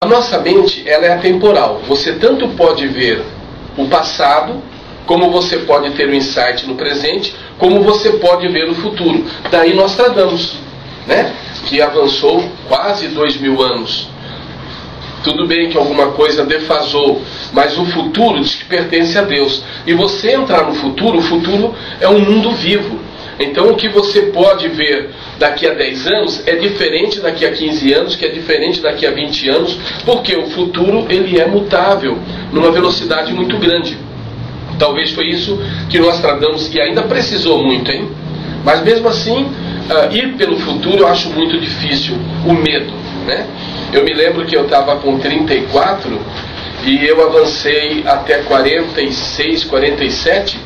nossa mente, ela é atemporal. Você tanto pode ver o passado, como você pode ter um insight no presente, como você pode ver o futuro. Daí Nostradamus, né? Que avançou quase 2000 anos. Tudo bem que alguma coisa defasou, mas o futuro diz que pertence a Deus. E você entrar no futuro, o futuro é um mundo vivo. Então o que você pode ver daqui a 10 anos é diferente daqui a 15 anos, que é diferente daqui a 20 anos, porque o futuro ele é mutável, numa velocidade muito grande. Talvez foi isso que Nostradamus, e ainda precisou muito, hein? Mas mesmo assim, ir pelo futuro eu acho muito difícil, o medo, né? Eu me lembro que eu estava com 34 e eu avancei até 46, 47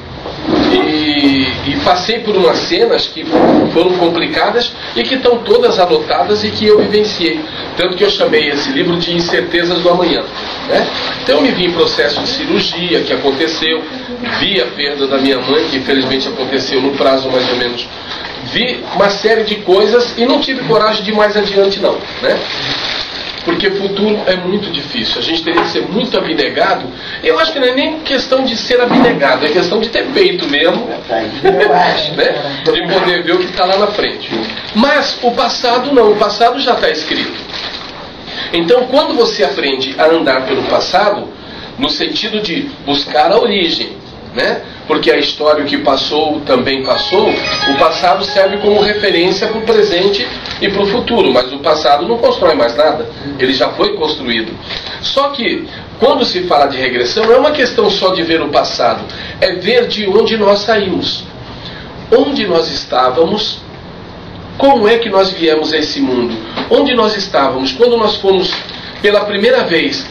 e passei por umas cenas que foram complicadas e que estão todas anotadas e que eu vivenciei. Tanto que eu chamei esse livro de Incertezas do Amanhã, né? Então eu me vi em processo de cirurgia que aconteceu, vi a perda da minha mãe, que infelizmente aconteceu no prazo mais ou menos, vi uma série de coisas e não tive coragem de ir mais adiante não, né? Porque futuro é muito difícil, a gente teria que ser muito abnegado. Eu acho que não é nem questão de ser abnegado, é questão de ter peito mesmo, né? De poder ver o que está lá na frente. Mas o passado não, o passado já está escrito. Então quando você aprende a andar pelo passado, no sentido de buscar a origem, né? Porque a história, o que passou também passou, o passado serve como referência para o presente e para o futuro, mas o passado não constrói mais nada, ele já foi construído. Só que quando se fala de regressão, não é uma questão só de ver o passado, é ver de onde nós saímos, onde nós estávamos, como é que nós viemos a esse mundo, onde nós estávamos, quando nós fomos pela primeira vez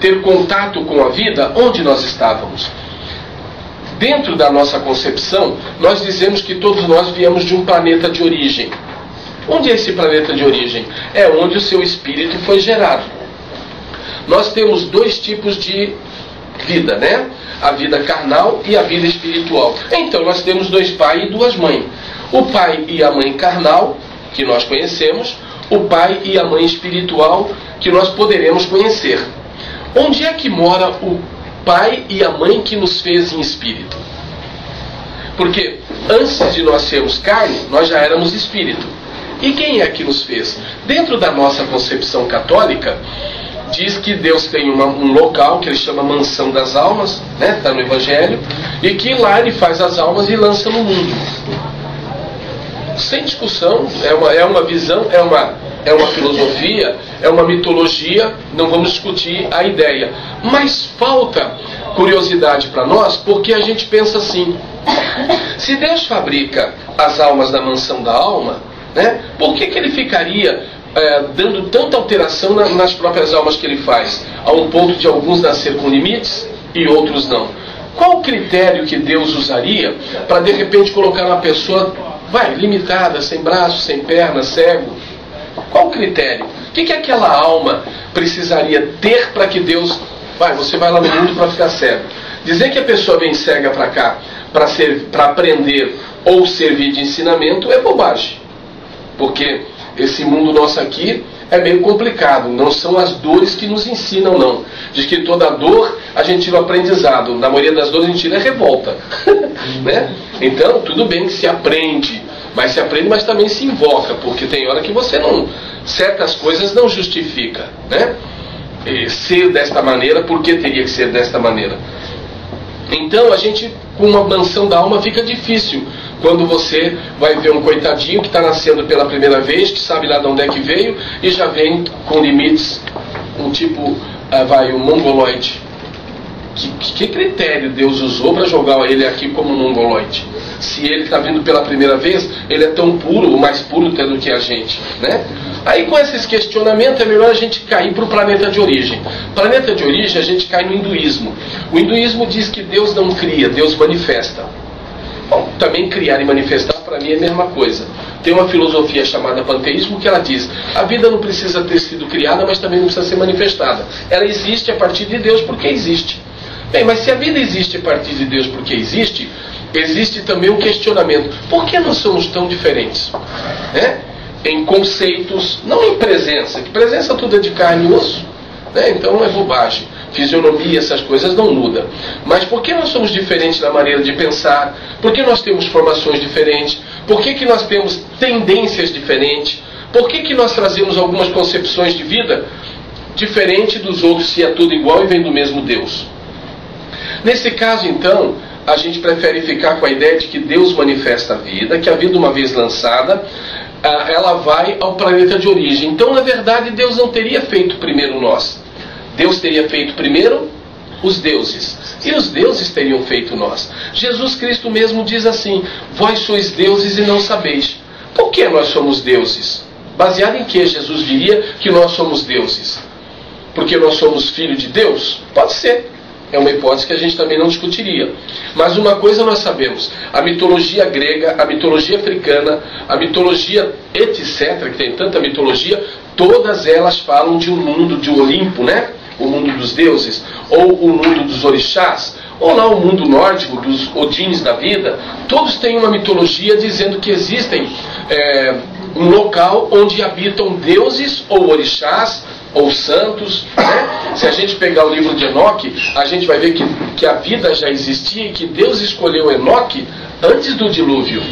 ter contato com a vida, onde nós estávamos. Dentro da nossa concepção, nós dizemos que todos nós viemos de um planeta de origem. Onde é esse planeta de origem? É onde o seu espírito foi gerado. Nós temos dois tipos de vida, né? A vida carnal e a vida espiritual. Então nós temos dois pais e duas mães. O pai e a mãe carnal, que nós conhecemos, o pai e a mãe espiritual, que nós poderemos conhecer. Onde é que mora o pai e a mãe que nos fez em espírito? Porque antes de nós sermos carne, nós já éramos espírito. E quem é que nos fez? Dentro da nossa concepção católica, diz que Deus tem um local que ele chama Mansão das Almas, né? Está no Evangelho, e que lá ele faz as almas e lança no mundo. Sem discussão, é uma visão, é uma filosofia, é uma mitologia, não vamos discutir a ideia. Mas falta curiosidade para nós, porque a gente pensa assim: se Deus fabrica as almas da mansão da alma, né, por que ele ficaria dando tanta alteração nas próprias almas que ele faz, a um ponto de alguns nascer com limites e outros não? Qual o critério que Deus usaria para de repente colocar uma pessoa limitada, sem braço, sem perna, cego? Qual o critério? O que aquela alma precisaria ter para que Deus... você vai lá no mundo para ficar cego. Dizer que a pessoa vem cega para cá para aprender ou servir de ensinamento é bobagem. Porque esse mundo nosso aqui é meio complicado. Não são as dores que nos ensinam, não. Diz que toda dor a gente tira o aprendizado. Na maioria das dores a gente tira a revolta. Né? Então, tudo bem que se aprende. Mas se aprende, mas também se invoca. Porque tem hora que você não... certas coisas não justifica, né? Ser desta maneira, porque teria que ser desta maneira. Então a gente, com uma mansão da alma, fica difícil quando você vai ver um coitadinho que está nascendo pela primeira vez, que sabe lá de onde é que veio, e já vem com limites, um tipo, um mongoloide. Que critério Deus usou para jogar ele aqui como um mongoloide? Se ele está vindo pela primeira vez, ele é tão puro, ou mais puro até do que a gente, né? Aí com esses questionamentos é melhor a gente cair para o planeta de origem. Planeta de origem a gente cai no hinduísmo. O hinduísmo diz que Deus não cria, Deus manifesta. Bom, também criar e manifestar para mim é a mesma coisa. Tem uma filosofia chamada panteísmo que ela diz: a vida não precisa ter sido criada, mas também não precisa ser manifestada. Ela existe a partir de Deus porque existe. Bem, mas se a vida existe a partir de Deus porque existe, existe também um questionamento: por que nós somos tão diferentes? Em conceitos, não em presença, que presença tudo é de carne e osso, né? Então é bobagem. Fisionomia, essas coisas não mudam. Mas por que nós somos diferentes na maneira de pensar? Por que nós temos formações diferentes? Por que nós temos tendências diferentes? Por que nós trazemos algumas concepções de vida diferente dos outros, se é tudo igual e vem do mesmo Deus? Nesse caso, então, a gente prefere ficar com a ideia de que Deus manifesta a vida, que a vida, uma vez lançada, ela vai ao planeta de origem. Então, na verdade, Deus não teria feito primeiro nós. Deus teria feito primeiro os deuses. E os deuses teriam feito nós. Jesus Cristo mesmo diz assim: vós sois deuses e não sabeis. Por que nós somos deuses? Baseado em que Jesus diria que nós somos deuses? Porque nós somos filhos de Deus? Pode ser. É uma hipótese que a gente também não discutiria. Mas uma coisa nós sabemos: a mitologia grega, a mitologia africana, a mitologia etc., que tem tanta mitologia, todas elas falam de um mundo de Olimpo, né? O mundo dos deuses, ou o mundo dos orixás, ou lá o mundo nórdico dos odins da vida. Todos têm uma mitologia dizendo que existem um local onde habitam deuses ou orixás ou santos, né? Se a gente pegar o livro de Enoque, a gente vai ver que a vida já existia e que Deus escolheu Enoque antes do dilúvio.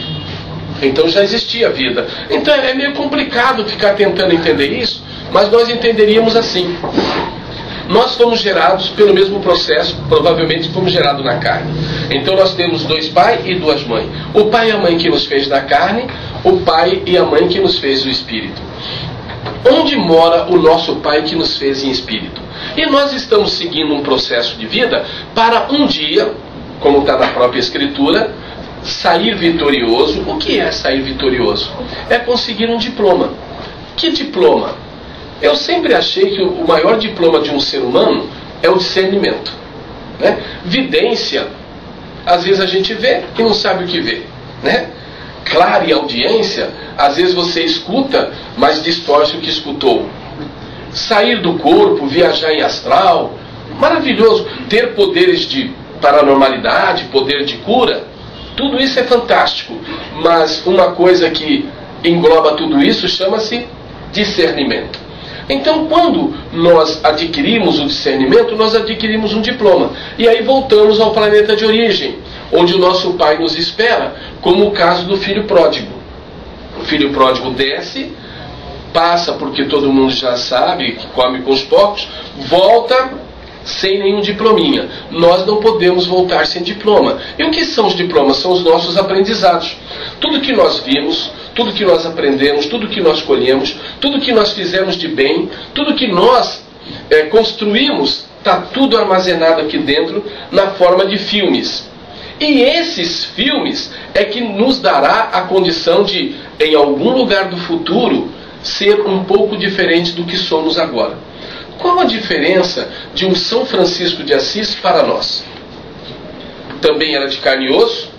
Então já existia vida. Então é meio complicado ficar tentando entender isso, mas nós entenderíamos assim: nós fomos gerados pelo mesmo processo, provavelmente fomos gerados na carne. Então nós temos dois pais e duas mães. O pai e a mãe que nos fez da carne, o pai e a mãe que nos fez do espírito. Onde mora o nosso pai que nos fez em espírito? E nós estamos seguindo um processo de vida para um dia, como está na própria Escritura, sair vitorioso. O que é sair vitorioso? É conseguir um diploma. Que diploma? Eu sempre achei que o maior diploma de um ser humano é o discernimento, né? Vidência, às vezes a gente vê e não sabe o que vê, né? Clara e audiência, às vezes você escuta, mas distorce o que escutou. Sair do corpo, viajar em astral, maravilhoso. Ter poderes de paranormalidade, poder de cura, tudo isso é fantástico. Mas uma coisa que engloba tudo isso chama-se discernimento. Então, quando nós adquirimos o discernimento, nós adquirimos um diploma. E aí voltamos ao planeta de origem, onde o nosso pai nos espera, como o caso do filho pródigo. O filho pródigo desce, passa porque todo mundo já sabe, que come com os porcos, volta sem nenhum diplominha. Nós não podemos voltar sem diploma. E o que são os diplomas? São os nossos aprendizados. Tudo que nós vimos, tudo que nós aprendemos, tudo que nós colhemos, tudo que nós fizemos de bem, tudo que nós construímos, está tudo armazenado aqui dentro na forma de filmes. E esses filmes é que nos dará a condição de, em algum lugar do futuro, ser um pouco diferente do que somos agora. Qual a diferença de um São Francisco de Assis para nós? Também era de carne e osso,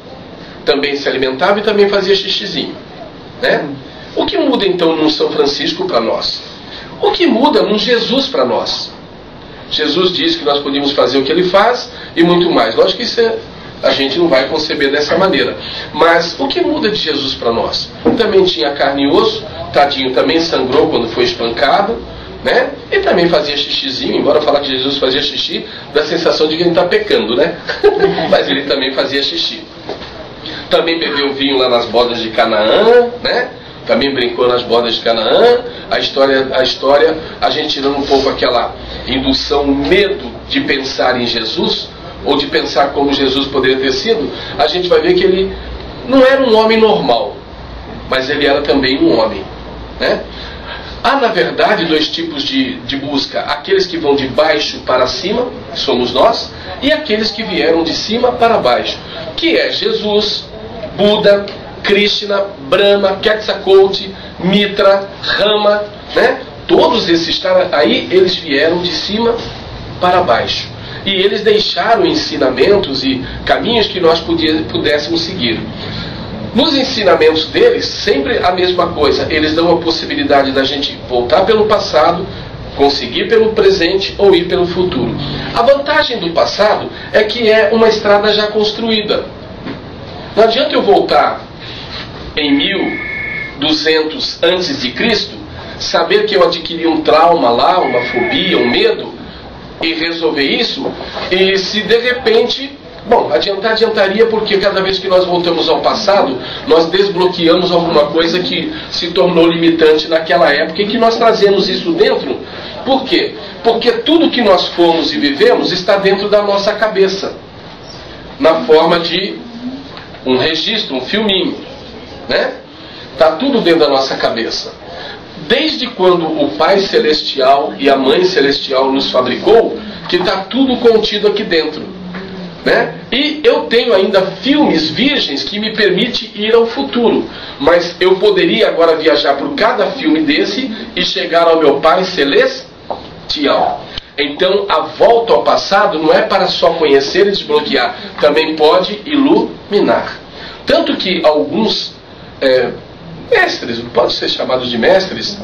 também se alimentava e também fazia xixizinho, né? O que muda então num São Francisco para nós? O que muda num Jesus para nós? Jesus diz que nós podíamos fazer o que ele faz e muito mais. Lógico que isso a gente não vai conceber dessa maneira. Mas o que muda de Jesus para nós? Também tinha carne e osso, tadinho, também sangrou quando foi espancado, né? E também fazia xixizinho, embora falar que Jesus fazia xixi, dá a sensação de que ele está pecando, né? Mas ele também fazia xixi. Também bebeu vinho lá nas bodas de Canaã, né? Também brincou nas bodas de Canaã. A história, a gente tirando um pouco aquela indução, o medo de pensar em Jesus, ou de pensar como Jesus poderia ter sido, a gente vai ver que ele não era um homem normal, mas ele era também um homem, né? Há, na verdade, dois tipos de busca: aqueles que vão de baixo para cima, que somos nós, e aqueles que vieram de cima para baixo, que é Jesus, Buda, Krishna, Brahma, Quetzalcoatl, Mitra, Rama, né? Todos esses caras aí, eles vieram de cima para baixo. E eles deixaram ensinamentos e caminhos que nós pudéssemos seguir. Nos ensinamentos deles, sempre a mesma coisa. Eles dão a possibilidade da gente voltar pelo passado, conseguir pelo presente ou ir pelo futuro. A vantagem do passado é que é uma estrada já construída. Não adianta eu voltar em 1200 a.C., saber que eu adquiri um trauma lá, uma fobia, um medo, e resolver isso, e se de repente, bom, adiantaria, porque cada vez que nós voltamos ao passado, nós desbloqueamos alguma coisa que se tornou limitante naquela época e que nós trazemos isso dentro. Por quê? Porque tudo que nós fomos e vivemos está dentro da nossa cabeça, na forma de um registro, um filminho, né? Está tudo dentro da nossa cabeça. Desde quando o Pai Celestial e a Mãe Celestial nos fabricou, que está tudo contido aqui dentro, né? E eu tenho ainda filmes virgens que me permitem ir ao futuro, mas eu poderia agora viajar por cada filme desse e chegar ao meu Pai Celestial. Então a volta ao passado não é para só conhecer e desbloquear, também pode iluminar. Tanto que alguns mestres, pode ser chamados de mestres,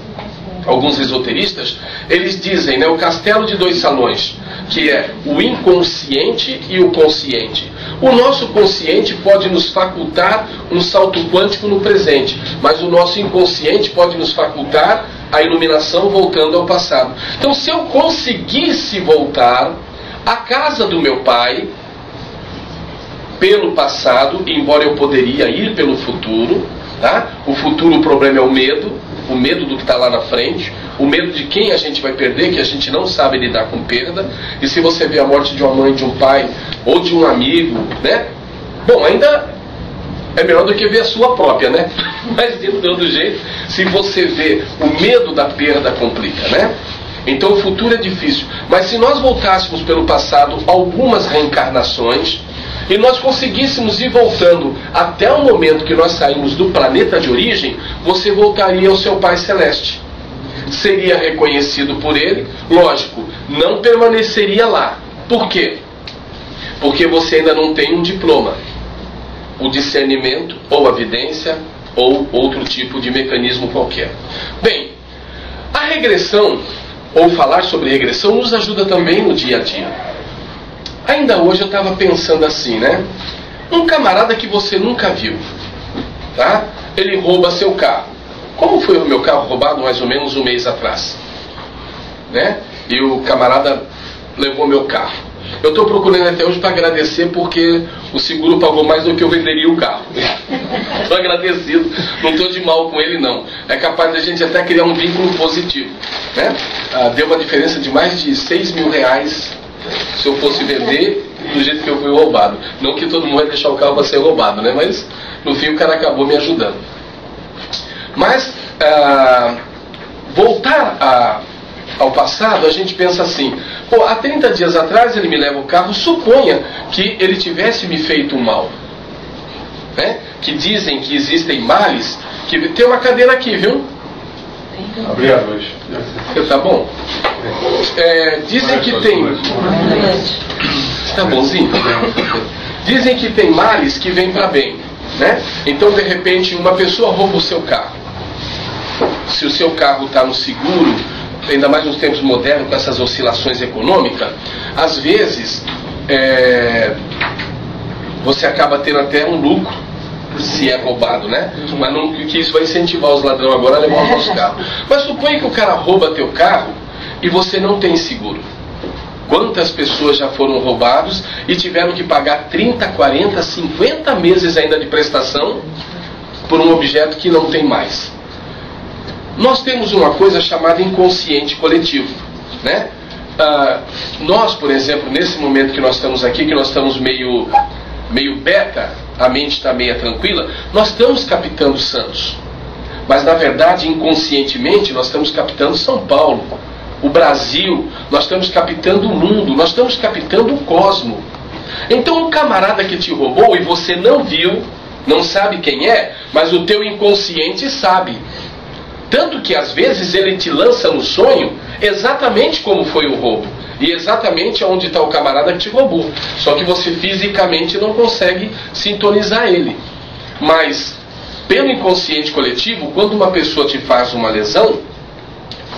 alguns esoteristas, eles dizem, né, o castelo de 2 salões, que é o inconsciente e o consciente. O nosso consciente pode nos facultar um salto quântico no presente, mas o nosso inconsciente pode nos facultar a iluminação voltando ao passado. Então, se eu conseguisse voltar à casa do meu pai pelo passado, embora eu poderia ir pelo futuro, tá? O futuro, o problema é o medo do que está lá na frente, o medo de quem a gente vai perder, que a gente não sabe lidar com perda. E se você vê a morte de uma mãe, de um pai ou de um amigo, né? Bom, ainda é melhor do que ver a sua própria, né? Mas de todo jeito, se você vê o medo da perda, complica, né? Então o futuro é difícil. Mas se nós voltássemos pelo passado algumas reencarnações, e nós conseguíssemos ir voltando até o momento que nós saímos do planeta de origem, você voltaria ao seu Pai Celeste. Seria reconhecido por ele, lógico, não permaneceria lá. Por quê? Porque você ainda não tem um diploma, o discernimento, ou a vidência, ou outro tipo de mecanismo qualquer. Bem, a regressão, ou falar sobre regressão, nos ajuda também no dia a dia. Ainda hoje eu estava pensando assim, né? Um camarada que você nunca viu, tá? Ele rouba seu carro. Como foi o meu carro roubado mais ou menos um mês atrás, né? E o camarada levou meu carro. Eu estou procurando até hoje para agradecer, porque o seguro pagou mais do que eu venderia o carro. Estou agradecido, não estou de mal com ele não. É capaz de a gente até criar um vínculo positivo, né? Deu uma diferença de mais de 6 mil reais se eu fosse vender do jeito que eu fui roubado. Não que todo mundo vai deixar o carro para ser roubado, né? Mas no fim o cara acabou me ajudando. Mas voltar ao passado, a gente pensa assim, pô, há 30 dias atrás ele me leva o carro, suponha que ele tivesse me feito mal, né? Que dizem que existem males, que tem uma cadeira aqui, viu? Abri a luz. Tá bom? Dizem que tem... Tá bonzinho? Dizem que tem males que vêm para bem, né? Então, de repente, uma pessoa rouba o seu carro. Se o seu carro está no seguro, ainda mais nos tempos modernos, com essas oscilações econômicas, às vezes você acaba tendo até um lucro se é roubado, né? Mas não que isso vai incentivar os ladrões agora a levar os nossos carros. Mas suponha que o cara rouba teu carro e você não tem seguro. Quantas pessoas já foram roubados e tiveram que pagar 30, 40, 50 meses ainda de prestação por um objeto que não tem mais? Nós temos uma coisa chamada inconsciente coletivo, né? Nós, por exemplo, nesse momento que nós estamos aqui, que nós estamos meio beta, a mente está meio tranquila, nós estamos captando Santos. Mas na verdade, inconscientemente, nós estamos captando São Paulo, o Brasil, nós estamos captando o mundo, nós estamos captando o cosmo. Então um camarada que te roubou e você não viu, não sabe quem é, mas o teu inconsciente sabe. Tanto que às vezes ele te lança no sonho exatamente como foi o roubo. E exatamente onde está o camarada que te roubou. Só que você fisicamente não consegue sintonizar ele. Mas, pelo inconsciente coletivo, quando uma pessoa te faz uma lesão,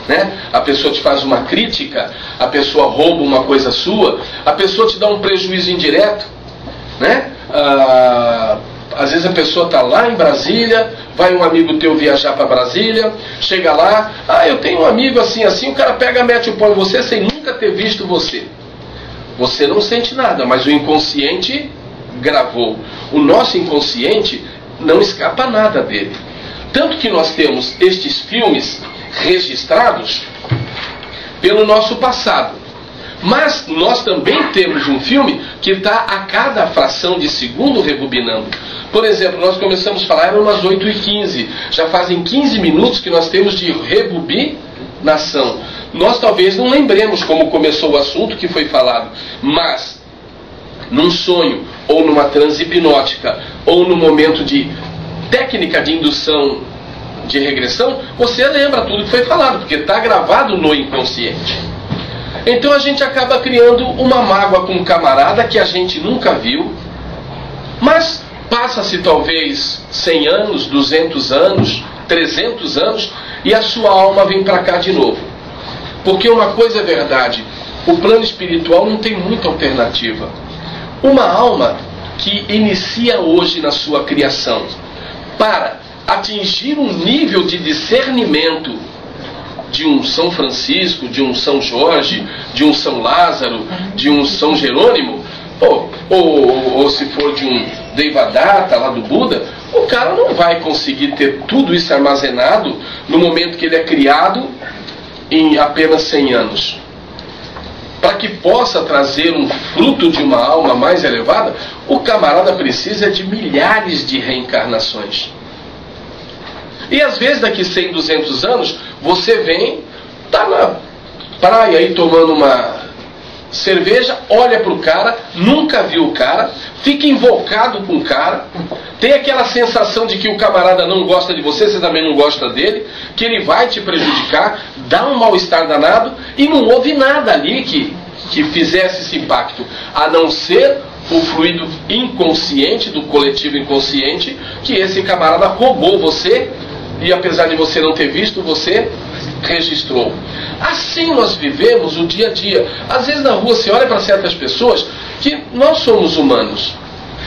né, a pessoa te faz uma crítica, a pessoa rouba uma coisa sua, a pessoa te dá um prejuízo indireto, né? Às vezes a pessoa está lá em Brasília, vai um amigo teu viajar para Brasília, chega lá, eu tenho um amigo assim, assim, o cara pega, mete o pau em você sem nunca ter visto você. Você não sente nada, mas o inconsciente gravou. O nosso inconsciente não escapa nada dele. Tanto que nós temos estes filmes registrados pelo nosso passado. Mas nós também temos um filme que está a cada fração de segundo rebobinando. Por exemplo, nós começamos a falar, eram umas 8h15. Já fazem 15 minutos que nós temos de rebobinação. Nós talvez não lembremos como começou o assunto que foi falado. Mas, num sonho, ou numa transe hipnótica, ou no momento de técnica de indução de regressão, você lembra tudo que foi falado, porque está gravado no inconsciente. Então a gente acaba criando uma mágoa com um camarada que a gente nunca viu, mas passa-se talvez 100 anos, 200 anos, 300 anos, e a sua alma vem para cá de novo. Porque uma coisa é verdade, o plano espiritual não tem muita alternativa. Uma alma que inicia hoje na sua criação, para atingir um nível de discernimento de um São Francisco, de um São Jorge, de um São Lázaro, de um São Jerônimo, ou se for de um Devadatta lá do Buda, o cara não vai conseguir ter tudo isso armazenado no momento que ele é criado em apenas 100 anos. Para que possa trazer um fruto de uma alma mais elevada, o camarada precisa de milhares de reencarnações. E às vezes daqui 100, 200 anos, você vem, tá na praia aí tomando uma cerveja, olha pro cara, nunca viu o cara, fica invocado com o cara, tem aquela sensação de que o camarada não gosta de você, você também não gosta dele, que ele vai te prejudicar, dá um mal-estar danado, e não houve nada ali que fizesse esse impacto, a não ser o fluido inconsciente, do coletivo inconsciente, que esse camarada roubou você, e apesar de você não ter visto, você registrou. Assim nós vivemos o dia a dia. Às vezes na rua você olha para certas pessoas que nós somos humanos.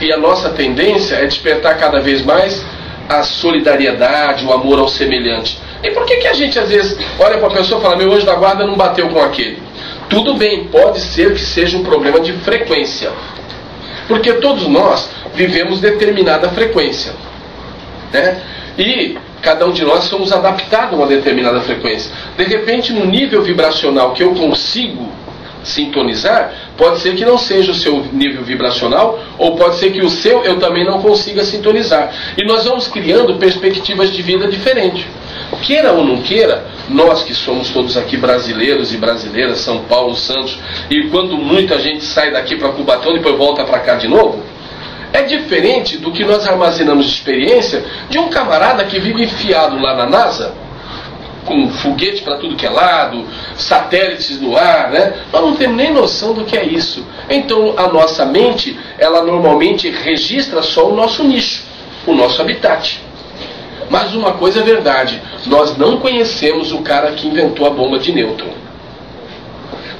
E a nossa tendência é despertar cada vez mais a solidariedade, o amor ao semelhante. E por que a gente às vezes olha para a pessoa e fala, meu anjo da guarda não bateu com aquele? Tudo bem, pode ser que seja um problema de frequência. Porque todos nós vivemos determinada frequência, né? E cada um de nós somos adaptados a uma determinada frequência. De repente, no nível vibracional que eu consigo sintonizar, pode ser que não seja o seu nível vibracional, ou pode ser que o seu eu também não consiga sintonizar. E nós vamos criando perspectivas de vida diferentes. Queira ou não queira, nós que somos todos aqui brasileiros e brasileiras, São Paulo, Santos, e quando muita gente sai daqui para Cubatão e depois volta para cá de novo, é diferente do que nós armazenamos de experiência de um camarada que vive enfiado lá na NASA, com foguete para tudo que é lado, satélites no ar, né? Nós não temos nem noção do que é isso. Então a nossa mente, ela normalmente registra só o nosso nicho, o nosso habitat. Mas uma coisa é verdade, nós não conhecemos o cara que inventou a bomba de nêutron.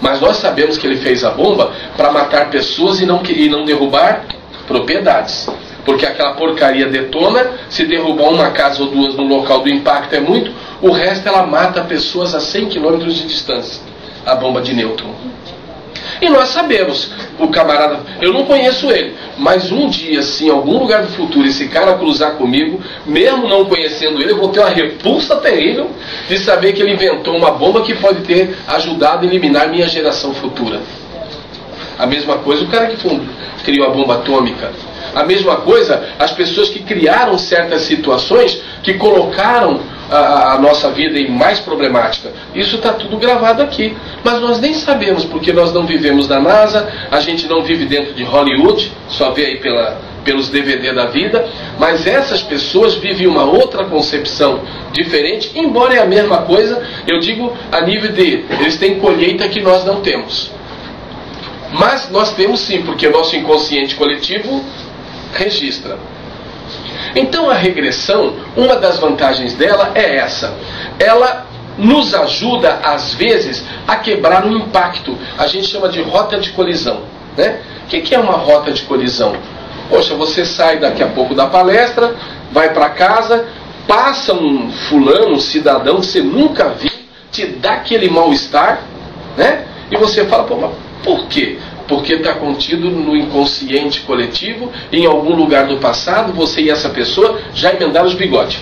Mas nós sabemos que ele fez a bomba para matar pessoas e não derrubar propriedades. Porque aquela porcaria detona, se derrubar uma casa ou duas no local do impacto é muito, o resto ela mata pessoas a 100 km de distância, a bomba de nêutron. E nós sabemos, o camarada, eu não conheço ele, mas um dia, assim, em algum lugar do futuro, esse cara cruzar comigo, mesmo não conhecendo ele, eu vou ter uma repulsa terrível de saber que ele inventou uma bomba que pode ter ajudado a eliminar minha geração futura. A mesma coisa o cara que criou a bomba atômica. A mesma coisa as pessoas que criaram certas situações que colocaram a nossa vida em mais problemática. Isso está tudo gravado aqui. Mas nós nem sabemos, porque nós não vivemos na NASA, a gente não vive dentro de Hollywood, só vê aí pelos DVD da vida, mas essas pessoas vivem uma outra concepção diferente, embora é a mesma coisa, eu digo a nível de, eles têm colheita que nós não temos. Mas nós temos sim, porque nosso inconsciente coletivo registra. Então a regressão, uma das vantagens dela é essa. Ela nos ajuda, às vezes, a quebrar um impacto. A gente chama de rota de colisão, né? O que é uma rota de colisão? Poxa, você sai daqui a pouco da palestra, vai para casa, passa um fulano, um cidadão que você nunca viu, te dá aquele mal-estar, né? E você fala, pô, mas por quê? Porque está contido no inconsciente coletivo, em algum lugar do passado, você e essa pessoa já emendaram os bigodes.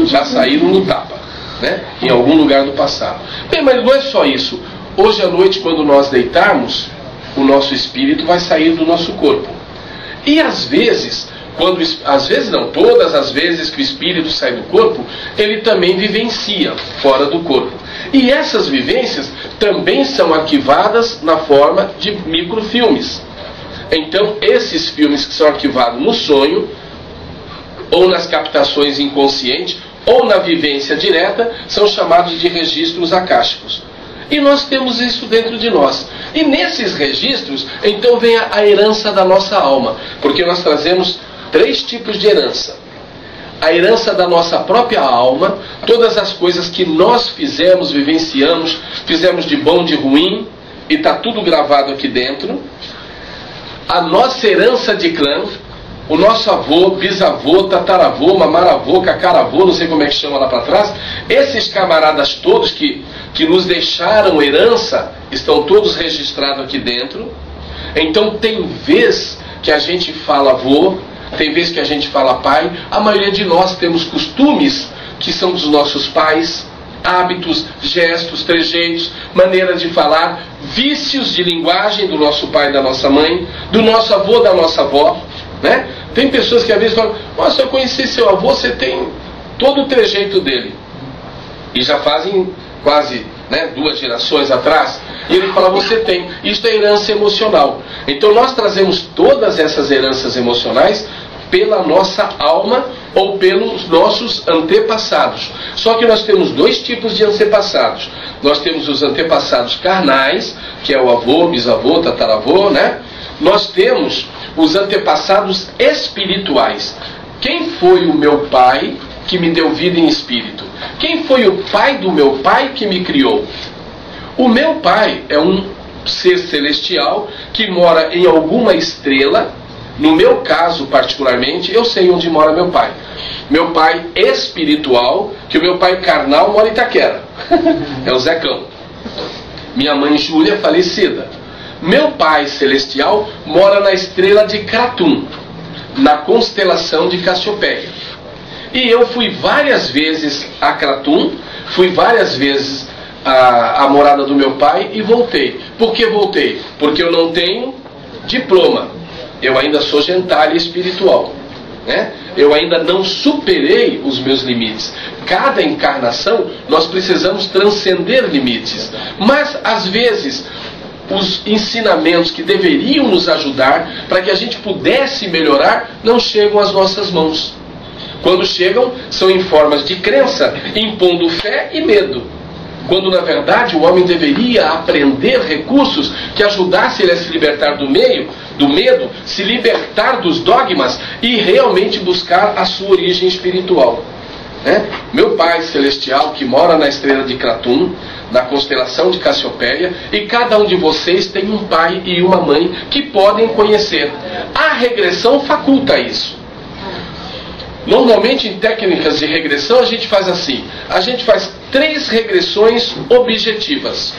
Já saíram no tapa, né? Em algum lugar do passado. Bem, mas não é só isso. Hoje à noite, quando nós deitarmos, o nosso espírito vai sair do nosso corpo. E às vezes, às vezes não, todas as vezes que o espírito sai do corpo, ele também vivencia fora do corpo. E essas vivências também são arquivadas na forma de microfilmes. Então, esses filmes que são arquivados no sonho, ou nas captações inconscientes, ou na vivência direta, são chamados de registros akáshicos. E nós temos isso dentro de nós. E nesses registros, então vem a herança da nossa alma. Porque nós trazemos 3 tipos de herança. A herança da nossa própria alma, todas as coisas que nós fizemos, vivenciamos, fizemos de bom, de ruim, e está tudo gravado aqui dentro. A nossa herança de clã, o nosso avô, bisavô, tataravô, mamaravô, cacaravô, não sei como é que chama lá para trás, esses camaradas todos que nos deixaram herança, estão todos registrados aqui dentro. Então tem vez que a gente fala avô, tem vezes que a gente fala pai. A maioria de nós temos costumes que são dos nossos pais, hábitos, gestos, trejeitos, maneira de falar, vícios de linguagem do nosso pai e da nossa mãe, do nosso avô, da nossa avó, né? Tem pessoas que às vezes falam, nossa, eu conheci seu avô, você tem todo o trejeito dele. E já fazem quase 2 gerações atrás, e ele fala, você tem. Isto é herança emocional. Então nós trazemos todas essas heranças emocionais pela nossa alma ou pelos nossos antepassados. Só que nós temos 2 tipos de antepassados. Nós temos os antepassados carnais, que é o avô, bisavô, tataravô, né? Nós temos os antepassados espirituais. Quem foi o meu pai que me deu vida em espírito? Quem foi o pai do meu pai que me criou? O meu pai é um ser celestial que mora em alguma estrela. No meu caso, particularmente, eu sei onde mora meu pai. Meu pai espiritual, que o meu pai carnal mora em Itaquera. É o Zecão. Minha mãe Júlia, falecida. Meu pai celestial mora na estrela de Kratum, na constelação de Cassiopeia. E eu fui várias vezes a Kratum, fui várias vezes a morada do meu pai e voltei. Por que voltei? Porque eu não tenho diploma. Eu ainda sou gentalha espiritual, né? Eu ainda não superei os meus limites. Cada encarnação nós precisamos transcender limites. Mas às vezes os ensinamentos que deveriam nos ajudar para que a gente pudesse melhorar não chegam às nossas mãos. Quando chegam, são em formas de crença, impondo fé e medo. Quando na verdade o homem deveria aprender recursos que ajudassem ele a se libertar do medo, se libertar dos dogmas e realmente buscar a sua origem espiritual, né? Meu pai celestial que mora na estrela de Kratum, na constelação de Cassiopeia, e cada um de vocês tem um pai e uma mãe que podem conhecer. A regressão faculta isso. Normalmente em técnicas de regressão a gente faz assim, a gente faz 3 regressões objetivas.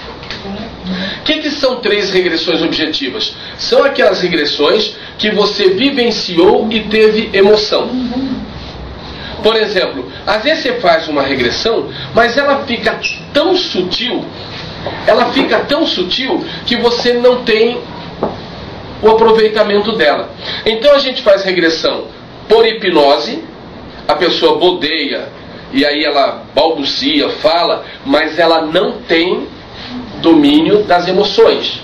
O que são 3 regressões objetivas? São aquelas regressões que você vivenciou e teve emoção. Por exemplo, às vezes você faz uma regressão, mas ela fica tão sutil, que você não tem o aproveitamento dela. Então a gente faz regressão por hipnose. A pessoa bodeia, e aí ela balbucia, fala, mas ela não tem domínio das emoções.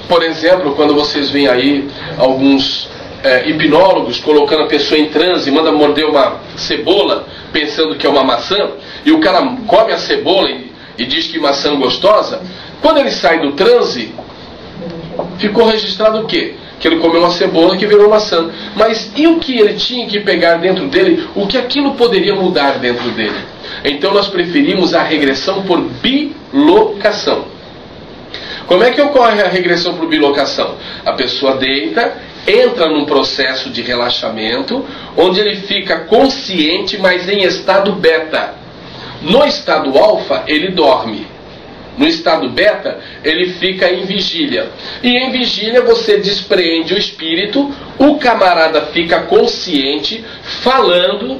Por exemplo, quando vocês veem aí alguns hipnólogos colocando a pessoa em transe, manda morder uma cebola, pensando que é uma maçã, e o cara come a cebola e diz que maçã gostosa, quando ele sai do transe, ficou registrado o quê? Que ele comeu uma cebola que virou maçã. Mas e o que ele tinha que pegar dentro dele? O que aquilo poderia mudar dentro dele? Então nós preferimos a regressão por bilocação. Como é que ocorre a regressão por bilocação? A pessoa deita, entra num processo de relaxamento, onde ele fica consciente, mas em estado beta. No estado alfa, ele dorme. No estado beta, ele fica em vigília. E em vigília você despreende o espírito, o camarada fica consciente, falando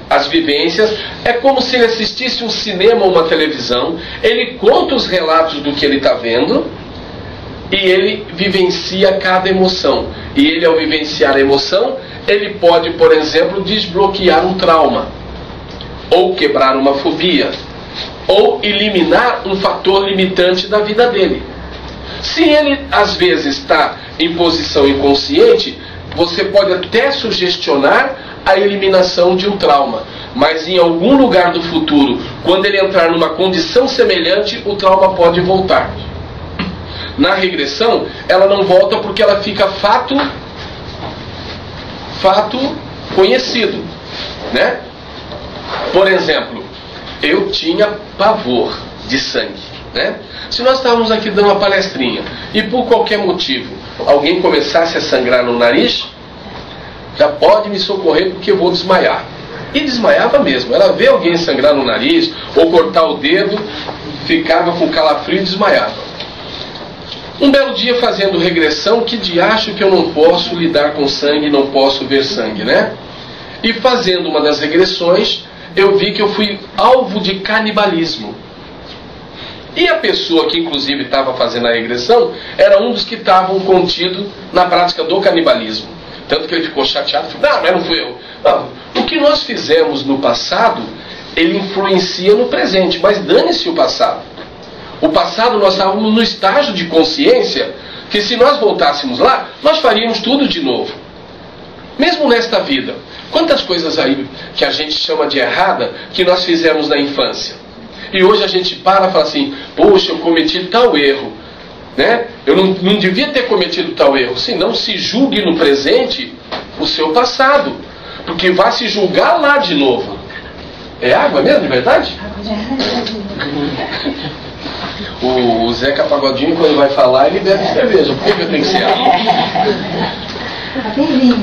as vivências. É como se ele assistisse um cinema ou uma televisão. Ele conta os relatos do que ele está vendo e ele vivencia cada emoção. E ele, ao vivenciar a emoção, ele pode, por exemplo, desbloquear um trauma, ou quebrar uma fobia, ou eliminar um fator limitante da vida dele. Se ele, às vezes, está em posição inconsciente, você pode até sugestionar a eliminação de um trauma, mas em algum lugar do futuro, quando ele entrar numa condição semelhante, o trauma pode voltar. Na regressão, ela não volta porque ela fica fato conhecido, né? Por exemplo, eu tinha pavor de sangue, né? Se nós estávamos aqui dando uma palestrinha e por qualquer motivo alguém começasse a sangrar no nariz, já pode me socorrer porque eu vou desmaiar. E desmaiava mesmo. Era ver alguém sangrar no nariz ou cortar o dedo, ficava com calafrio e desmaiava. Um belo dia fazendo regressão, que diacho que eu não posso lidar com sangue, não posso ver sangue, né? E fazendo uma das regressões, eu vi que eu fui alvo de canibalismo. E a pessoa que inclusive estava fazendo a regressão era um dos que estavam contidos na prática do canibalismo. Tanto que ele ficou chateado, falou, não fui eu. Não, o que nós fizemos no passado, ele influencia no presente, mas dane-se o passado. O passado nós estávamos no estágio de consciência, que se nós voltássemos lá, nós faríamos tudo de novo. Mesmo nesta vida. Quantas coisas aí que a gente chama de errada, que nós fizemos na infância. E hoje a gente para e fala assim, poxa, eu cometi tal erro, né? Eu não devia ter cometido tal erro. Se não, se julgue no presente o seu passado, porque vai se julgar lá de novo. É água mesmo, de verdade? O Zeca Pagodinho, quando ele vai falar, ele bebe cerveja. Por que eu tenho que ser água?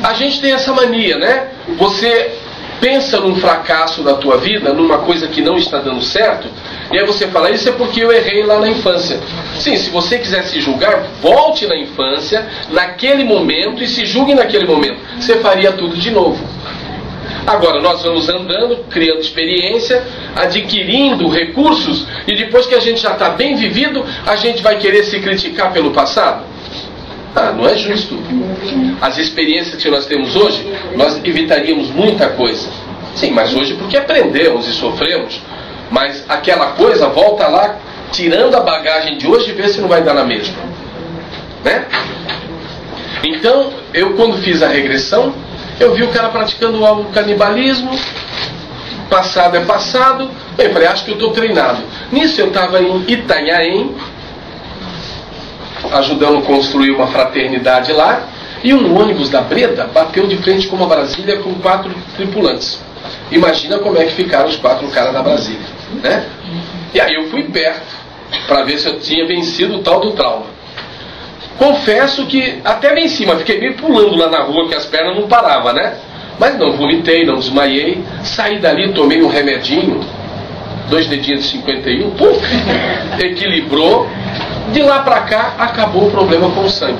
A gente tem essa mania, né? Você pensa num fracasso da tua vida, numa coisa que não está dando certo, e aí você fala, isso é porque eu errei lá na infância. Sim, se você quiser se julgar, volte na infância, naquele momento, e se julgue naquele momento. Você faria tudo de novo. Agora, nós vamos andando, criando experiência, adquirindo recursos, e depois que a gente já está bem vivido, a gente vai querer se criticar pelo passado? Não é justo. As experiências que nós temos hoje, nós evitaríamos muita coisa. Sim, mas hoje porque aprendemos e sofremos. Mas aquela coisa, volta lá, tirando a bagagem de hoje e vê se não vai dar na mesma. Né? Então, eu quando fiz a regressão, eu vi o cara praticando o canibalismo. Passado é passado. Eu falei, acho que eu estou treinado. Nisso eu estava em Itanhaém, ajudando a construir uma fraternidade lá, e um ônibus da Breda bateu de frente com uma Brasília com 4 tripulantes. Imagina como é que ficaram os 4 caras da Brasília, né? E aí eu fui perto para ver se eu tinha vencido o tal do trauma. Confesso que até venci, mas fiquei meio pulando lá na rua, que as pernas não paravam, né? Mas não vomitei, não desmaiei. Saí dali, tomei um remedinho, 2 dedinhos de 51, puf, equilibrou. De lá para cá, acabou o problema com o sangue.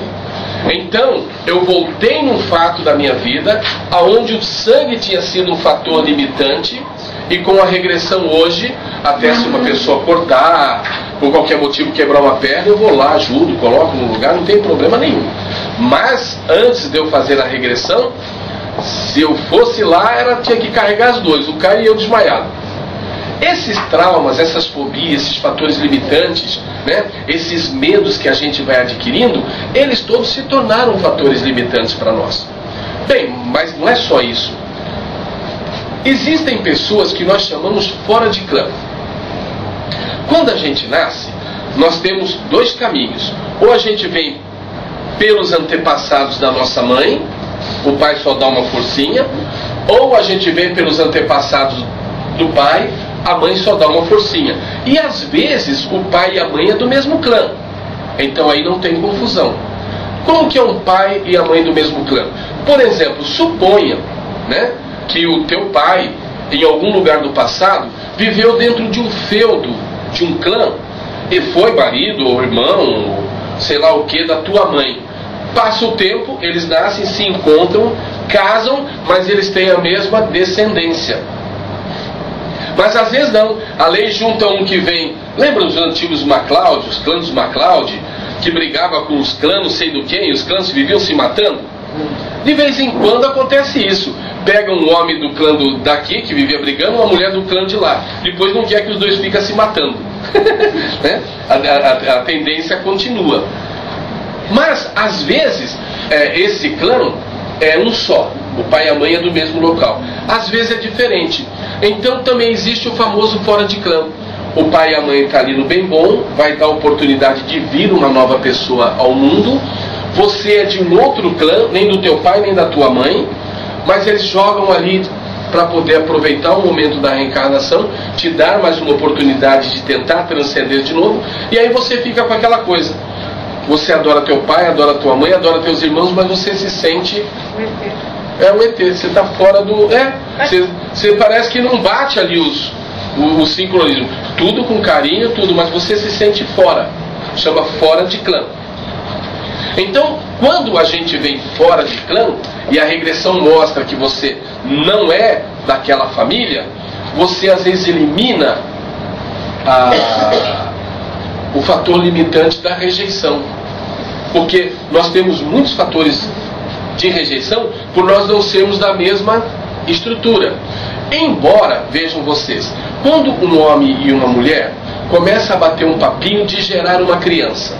Então, eu voltei num fato da minha vida, onde o sangue tinha sido um fator limitante, e com a regressão hoje, até se uma pessoa cortar, por qualquer motivo quebrar uma perna, eu vou lá, ajudo, coloco no lugar, não tem problema nenhum. Mas, antes de eu fazer a regressão, se eu fosse lá, tinha que carregar as 2, o cara e eu desmaiado. Esses traumas, essas fobias, esses fatores limitantes, né, esses medos que a gente vai adquirindo, eles todos se tornaram fatores limitantes para nós. Bem, mas não é só isso. Existem pessoas que nós chamamos fora de clã. Quando a gente nasce, nós temos 2 caminhos. Ou a gente vem pelos antepassados da nossa mãe, o pai só dá uma forcinha, ou a gente vem pelos antepassados do pai, a mãe só dá uma forcinha. E às vezes o pai e a mãe é do mesmo clã. Então aí não tem confusão. Como que é um pai e a mãe do mesmo clã? Por exemplo, suponha, né, que o teu pai, em algum lugar do passado, viveu dentro de um feudo, de um clã, e foi marido ou irmão, ou sei lá o que, da tua mãe. Passa o tempo, eles nascem, se encontram, casam, mas eles têm a mesma descendência. Mas às vezes não. A lei junta um que vem... Lembra dos antigos MacLeod, os clãs dos MacLeod, que brigava com os clãs não sei do quem, e os clãs viviam se matando? De vez em quando acontece isso. Pega um homem do clã daqui, que vivia brigando, uma mulher do clã de lá. Depois não quer que os dois fiquem se matando. Né? A tendência continua. Mas, às vezes, esse clã é um só. O pai e a mãe é do mesmo local. Às vezes é diferente. Então também existe o famoso fora de clã. O pai e a mãe estão ali no bem bom, vai dar a oportunidade de vir uma nova pessoa ao mundo. Você é de um outro clã, nem do teu pai nem da tua mãe, mas eles jogam ali para poder aproveitar o momento da reencarnação, te dar mais uma oportunidade de tentar transcender de novo, e aí você fica com aquela coisa. Você adora teu pai, adora tua mãe, adora teus irmãos, mas você se sente... É um ET, você está fora do... Você parece que não bate ali o sincronismo. Tudo com carinho, tudo, mas você se sente fora. Chama fora de clã. Então, quando a gente vem fora de clã, e a regressão mostra que você não é daquela família, você às vezes elimina o fator limitante da rejeição. Porque nós temos muitos fatores de rejeição por nós não sermos da mesma estrutura. Embora, vejam vocês, quando um homem e uma mulher começam a bater um papinho de gerar uma criança,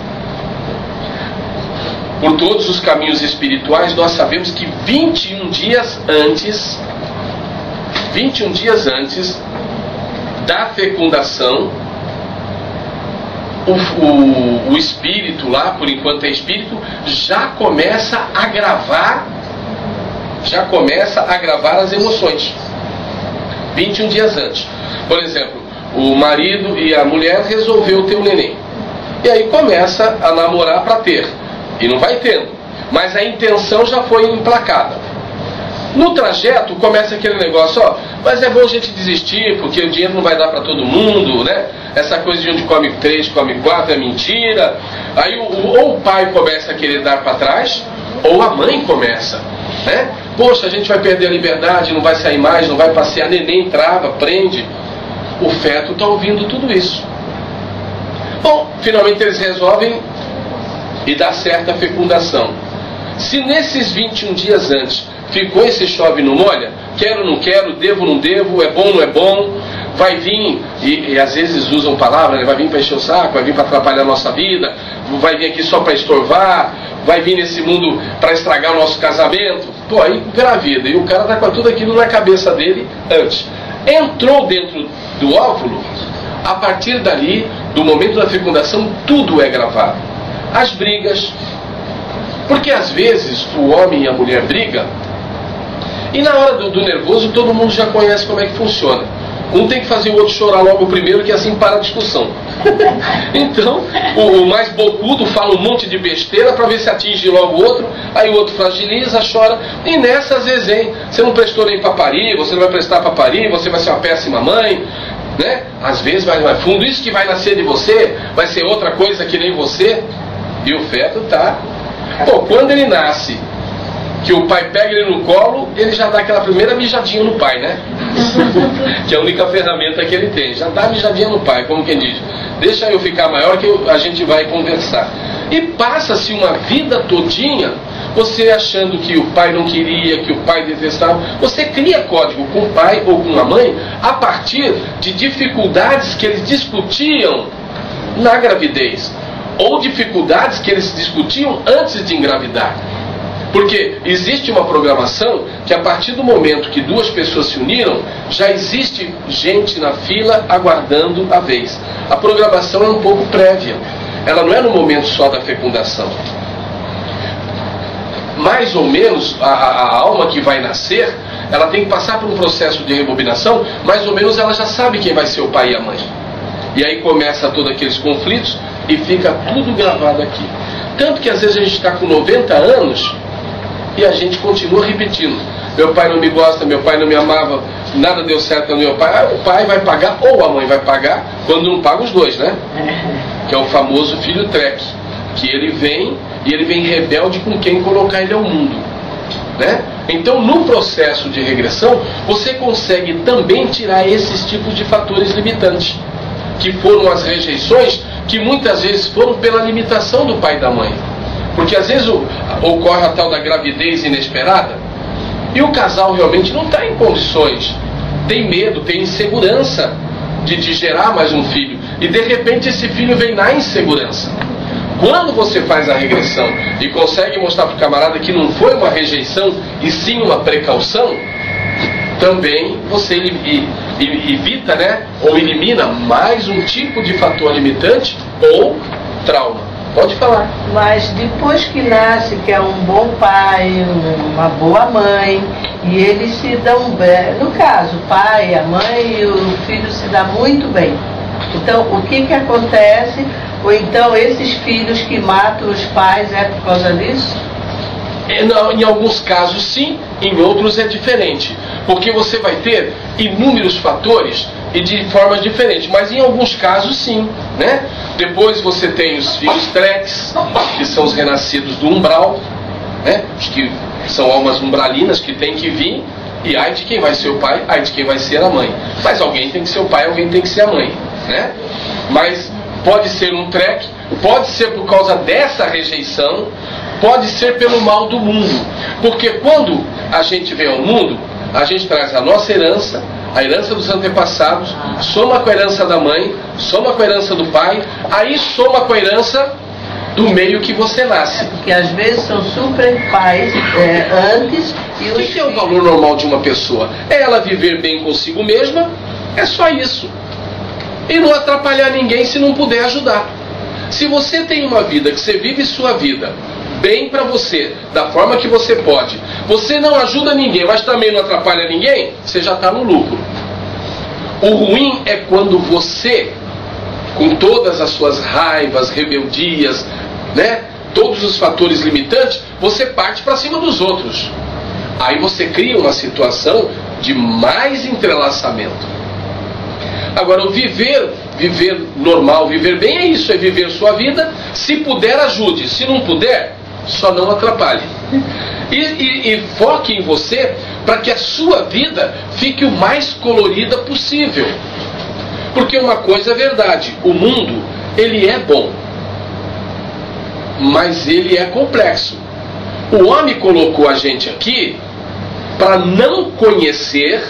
por todos os caminhos espirituais, nós sabemos que 21 dias antes da fecundação, o espírito lá, por enquanto é espírito, já começa a gravar as emoções. 21 dias antes. Por exemplo, o marido e a mulher resolveu ter um neném. E aí começa a namorar para ter. E não vai tendo. Mas a intenção já foi emplacada. No trajeto começa aquele negócio, mas é bom a gente desistir, porque o dinheiro não vai dar para todo mundo, né? Essa coisa de onde come 3, come 4 é mentira. Aí ou o pai começa a querer dar para trás, ou a mãe começa, né? Poxa, a gente vai perder a liberdade, não vai sair mais, não vai passear, neném trava, prende. O feto está ouvindo tudo isso. Bom, finalmente eles resolvem e dá certa fecundação. Se nesses 21 dias antes ficou esse chove não molha, quero não quero, devo não devo, é bom não é bom, vai vir, e às vezes usam palavras, vai vir para encher o saco, vai vir para atrapalhar a nossa vida, vai vir aqui só para estorvar, vai vir nesse mundo para estragar o nosso casamento. Pô, aí engravida, e o cara está com tudo aquilo na cabeça dele antes. Entrou dentro do óvulo, a partir dali, do momento da fecundação, tudo é gravado. As brigas, porque às vezes o homem e a mulher brigam, e na hora do nervoso todo mundo já conhece como é que funciona. Um tem que fazer o outro chorar logo primeiro, que assim para a discussão. Então, o mais bocudo fala um monte de besteira para ver se atinge logo o outro, aí o outro fragiliza, chora, e nessas vezes, hein? Você não prestou nem para parir, você não vai prestar para parir, você vai ser uma péssima mãe, né? Às vezes vai mais fundo, isso que vai nascer de você vai ser outra coisa que nem você, e o feto tá. Pô, quando ele nasce, que o pai pega ele no colo, ele já dá aquela primeira mijadinha no pai, né? Que é a única ferramenta que ele tem. Já dá mijadinha no pai, como quem diz. Deixa eu ficar maior que a gente vai conversar. E passa-se uma vida todinha você achando que o pai não queria, que o pai detestava. Você cria código com o pai ou com a mãe a partir de dificuldades que eles discutiam na gravidez, ou dificuldades que eles discutiam antes de engravidar. Porque existe uma programação que a partir do momento que duas pessoas se uniram, já existe gente na fila aguardando a vez. A programação é um pouco prévia. Ela não é no momento só da fecundação. Mais ou menos a alma que vai nascer, ela tem que passar por um processo de rebobinação, mais ou menos ela já sabe quem vai ser o pai e a mãe. E aí começa todos aqueles conflitos e fica tudo gravado aqui. Tanto que às vezes a gente está com 90 anos e a gente continua repetindo. Meu pai não me gosta, meu pai não me amava, nada deu certo no meu pai. O pai vai pagar ou a mãe vai pagar, quando não paga os dois, né? Que é o famoso filho treque, que ele vem e ele vem rebelde com quem colocar ele ao mundo, né? Então, no processo de regressão, você consegue também tirar esses tipos de fatores limitantes, que foram as rejeições, que muitas vezes foram pela limitação do pai e da mãe. Porque às vezes ocorre a tal da gravidez inesperada, e o casal realmente não está em condições, tem medo, tem insegurança de gerar mais um filho, e de repente esse filho vem na insegurança. Quando você faz a regressão e consegue mostrar para o camarada que não foi uma rejeição e sim uma precaução, também você evita, né, ou elimina mais um tipo de fator limitante ou trauma. Pode falar. Mas depois que nasce, que é um bom pai, uma boa mãe, e eles se dão bem, no caso, o pai, a mãe e o filho se dão muito bem. Então, o que acontece? Ou então esses filhos que matam os pais é por causa disso? Não, em alguns casos sim, em outros é diferente. Porque você vai ter inúmeros fatores e de formas diferentes. Mas em alguns casos sim, né? Depois você tem os filhos treques, que são os renascidos do umbral, né? Os que são almas umbralinas que tem que vir. E ai de quem vai ser o pai, ai de quem vai ser a mãe. Mas alguém tem que ser o pai, alguém tem que ser a mãe, né? Mas pode ser um treque, pode ser por causa dessa rejeição, pode ser pelo mal do mundo. Porque quando a gente vem ao mundo, a gente traz a nossa herança, a herança dos antepassados, soma com a herança da mãe, soma com a herança do pai, aí soma com a herança do meio que você nasce. Porque às vezes são super pais antes e o que é o valor normal de uma pessoa? É ela viver bem consigo mesma, é só isso. E não atrapalhar ninguém se não puder ajudar. Se você tem uma vida que você vive sua vida bem para você, da forma que você pode, você não ajuda ninguém, mas também não atrapalha ninguém, você já está no lucro. O ruim é quando você, com todas as suas raivas, rebeldias, né, todos os fatores limitantes, você parte para cima dos outros. Aí você cria uma situação de mais entrelaçamento. Agora, o viver normal, viver bem é isso, é viver sua vida. Se puder, ajude. Se não puder, só não atrapalhe. E foque em você para que a sua vida fique o mais colorida possível. Porque uma coisa é verdade, o mundo, ele é bom, mas ele é complexo. O homem colocou a gente aqui para não conhecer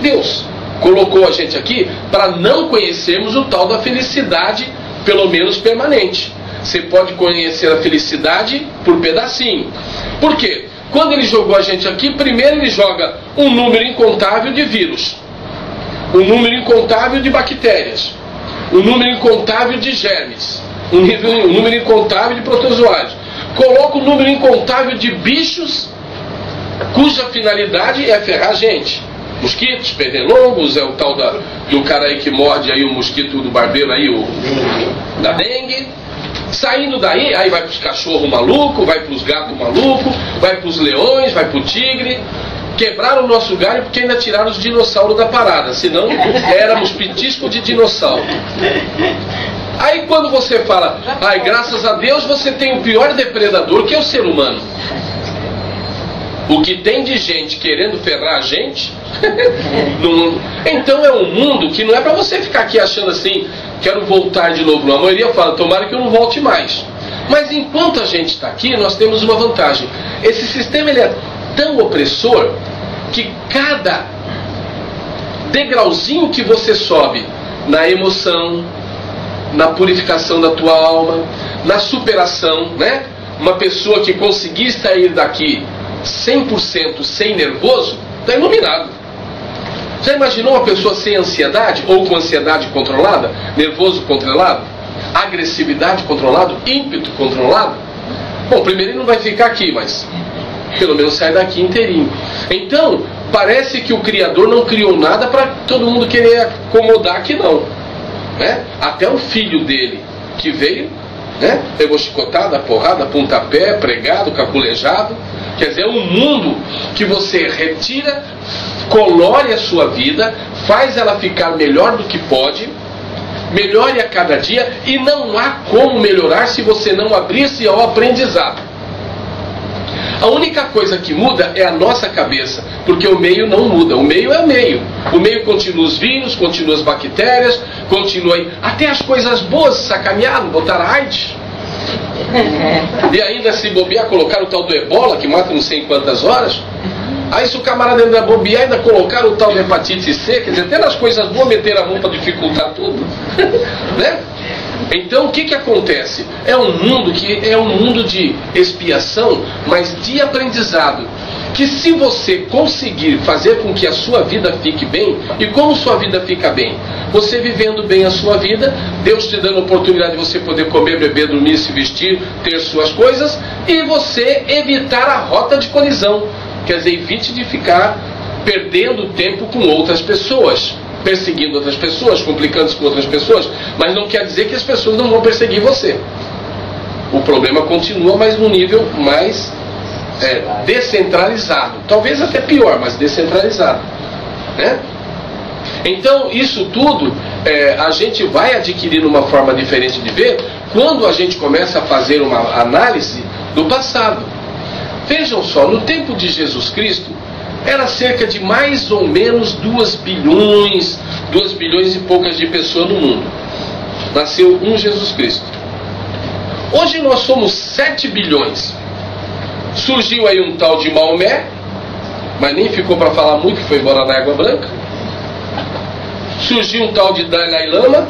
Deus. Colocou a gente aqui para não conhecermos o tal da felicidade, pelo menos permanente. Você pode conhecer a felicidade por pedacinho. Por quê? Quando ele jogou a gente aqui, primeiro ele joga um número incontável de vírus, um número incontável de bactérias, um número incontável de germes, um número incontável de protozoários. Coloca um número incontável de bichos cuja finalidade é ferrar a gente. Mosquitos, pernilongos, é o tal do cara aí que morde aí o mosquito do barbeiro aí, da dengue. Saindo daí, aí vai para os cachorros malucos, vai para os gatos malucos, vai para os leões, vai para o tigre. Quebraram o nosso galho porque ainda tiraram os dinossauros da parada, senão éramos pitisco de dinossauro. Aí quando você fala, ai, graças a Deus você tem o pior depredador, que é o ser humano. O que tem de gente querendo ferrar a gente no mundo. Então é um mundo que não é para você ficar aqui achando assim, quero voltar de novo. A maioria fala, tomara que eu não volte mais. Mas enquanto a gente está aqui, nós temos uma vantagem. Esse sistema ele é tão opressor que cada degrauzinho que você sobe na emoção, na purificação da tua alma, na superação, né? Uma pessoa que conseguir sair daqui 100% sem nervoso, está iluminado. Já imaginou uma pessoa sem ansiedade, ou com ansiedade controlada, nervoso controlado, agressividade controlado, ímpeto controlado? Bom, primeiro ele não vai ficar aqui, mas pelo menos sai daqui inteirinho. Então, parece que o Criador não criou nada para todo mundo querer acomodar aqui não, né? Até o filho dele, que veio, né? Pegou chicotada, porrada, pontapé, pregado, caculejado. Quer dizer, é um mundo que você retira, colore a sua vida, faz ela ficar melhor do que pode, melhore a cada dia, e não há como melhorar se você não abrir-se ao aprendizado. A única coisa que muda é a nossa cabeça, porque o meio não muda, o meio é o meio. O meio continua os vírus, continua as bactérias, continua aí, até as coisas boas sacanearam, botaram AIDS. E ainda se bobear, colocaram o tal do ebola, que mata não sei em quantas horas. Aí se o camarada ainda bobear, ainda colocaram o tal de hepatite C, quer dizer, até nas coisas boas meteram a mão para dificultar tudo. Né? Então o que acontece? É um mundo que é um mundo de expiação, mas de aprendizado. Que se você conseguir fazer com que a sua vida fique bem, e como sua vida fica bem? Você vivendo bem a sua vida, Deus te dando a oportunidade de você poder comer, beber, dormir, se vestir, ter suas coisas, e você evitar a rota de colisão. Quer dizer, evite de ficar perdendo tempo com outras pessoas, perseguindo outras pessoas, complicando-se com outras pessoas, mas não quer dizer que as pessoas não vão perseguir você. O problema continua, mas num nível mais descentralizado. Talvez até pior, mas descentralizado. Né? Então, isso tudo a gente vai adquirindo uma forma diferente de ver quando a gente começa a fazer uma análise do passado. Vejam só, no tempo de Jesus Cristo, era cerca de mais ou menos 2 bilhões e poucas de pessoas no mundo. Nasceu um Jesus Cristo. Hoje nós somos 7 bilhões. Surgiu aí um tal de Maomé, mas nem ficou para falar muito, que foi embora na Água Branca. Surgiu um tal de Dalai Lama,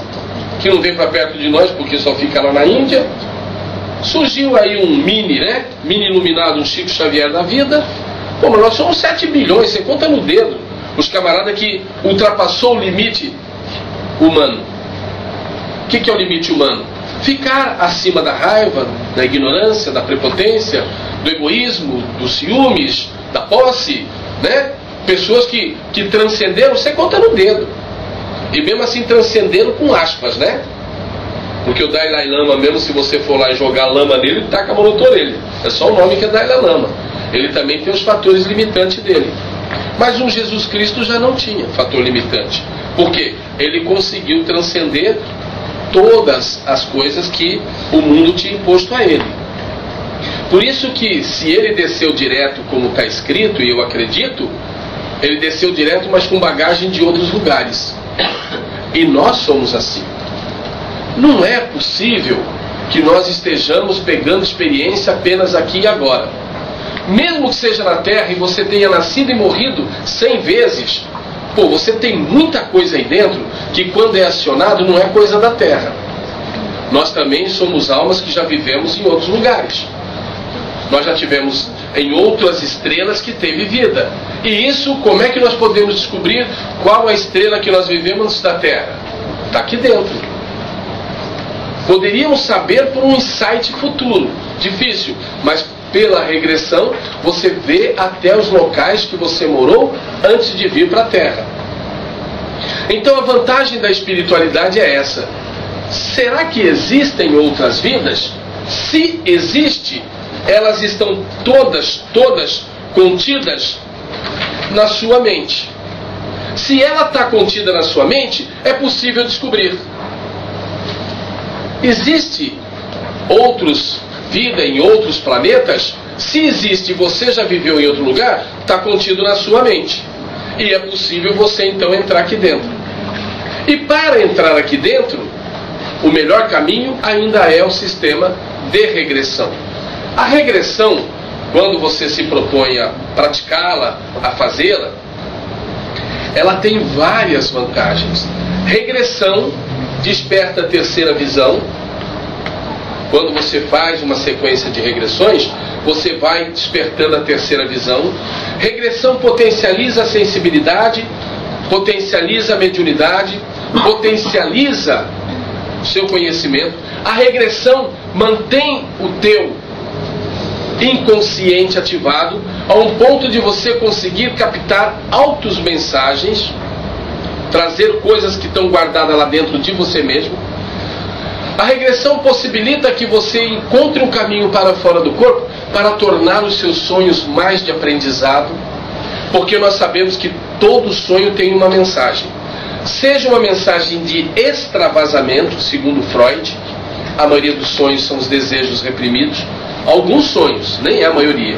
que não vem para perto de nós porque só fica lá na Índia. Surgiu aí um mini iluminado, um Chico Xavier da vida. Pô, mas nós somos 7 bilhões, você conta no dedo. Os camaradas que ultrapassou o limite humano. O que é o limite humano? Ficar acima da raiva, da ignorância, da prepotência, do egoísmo, dos ciúmes, da posse, né? Pessoas que transcenderam, você conta no dedo. E mesmo assim transcenderam com aspas, né? Porque o Dalai Lama, mesmo se você for lá e jogar lama nele, ele taca a mão na tua orelha. É só o nome que é Dalai Lama. Ele também tem os fatores limitantes dele. Mas um Jesus Cristo já não tinha fator limitante. Por quê? Ele conseguiu transcender todas as coisas que o mundo tinha imposto a ele. Por isso que se ele desceu direto, como está escrito, e eu acredito, ele desceu direto, mas com bagagem de outros lugares. E nós somos assim. Não é possível que nós estejamos pegando experiência apenas aqui e agora. Mesmo que seja na Terra e você tenha nascido e morrido 100 vezes, pô, você tem muita coisa aí dentro que quando é acionado não é coisa da Terra. Nós também somos almas que já vivemos em outros lugares. Nós já tivemos em outras estrelas que teve vida. E isso, como é que nós podemos descobrir qual a estrela que nós vivemos da Terra? Está aqui dentro. Poderíamos saber por um insight futuro. Difícil, mas pela regressão você vê até os locais que você morou antes de vir para a Terra. Então a vantagem da espiritualidade é essa. Será que existem outras vidas? Se existe, elas estão todas contidas na sua mente. Se ela está contida na sua mente, é possível descobrir. Existe vida em outros planetas? Se existe e você já viveu em outro lugar, está contido na sua mente. E é possível você então entrar aqui dentro. E para entrar aqui dentro, o melhor caminho ainda é o sistema de regressão. A regressão, quando você se propõe a praticá-la, a fazê-la, ela tem várias vantagens. Regressão desperta a terceira visão. Quando você faz uma sequência de regressões, você vai despertando a terceira visão. Regressão potencializa a sensibilidade, potencializa a mediunidade, potencializa o seu conhecimento. A regressão mantém o teu inconsciente ativado a um ponto de você conseguir captar altas mensagens, trazer coisas que estão guardadas lá dentro de você mesmo. A regressão possibilita que você encontre um caminho para fora do corpo para tornar os seus sonhos mais de aprendizado, porque nós sabemos que todo sonho tem uma mensagem. Seja uma mensagem de extravasamento, segundo Freud, a maioria dos sonhos são os desejos reprimidos, alguns sonhos, nem é a maioria.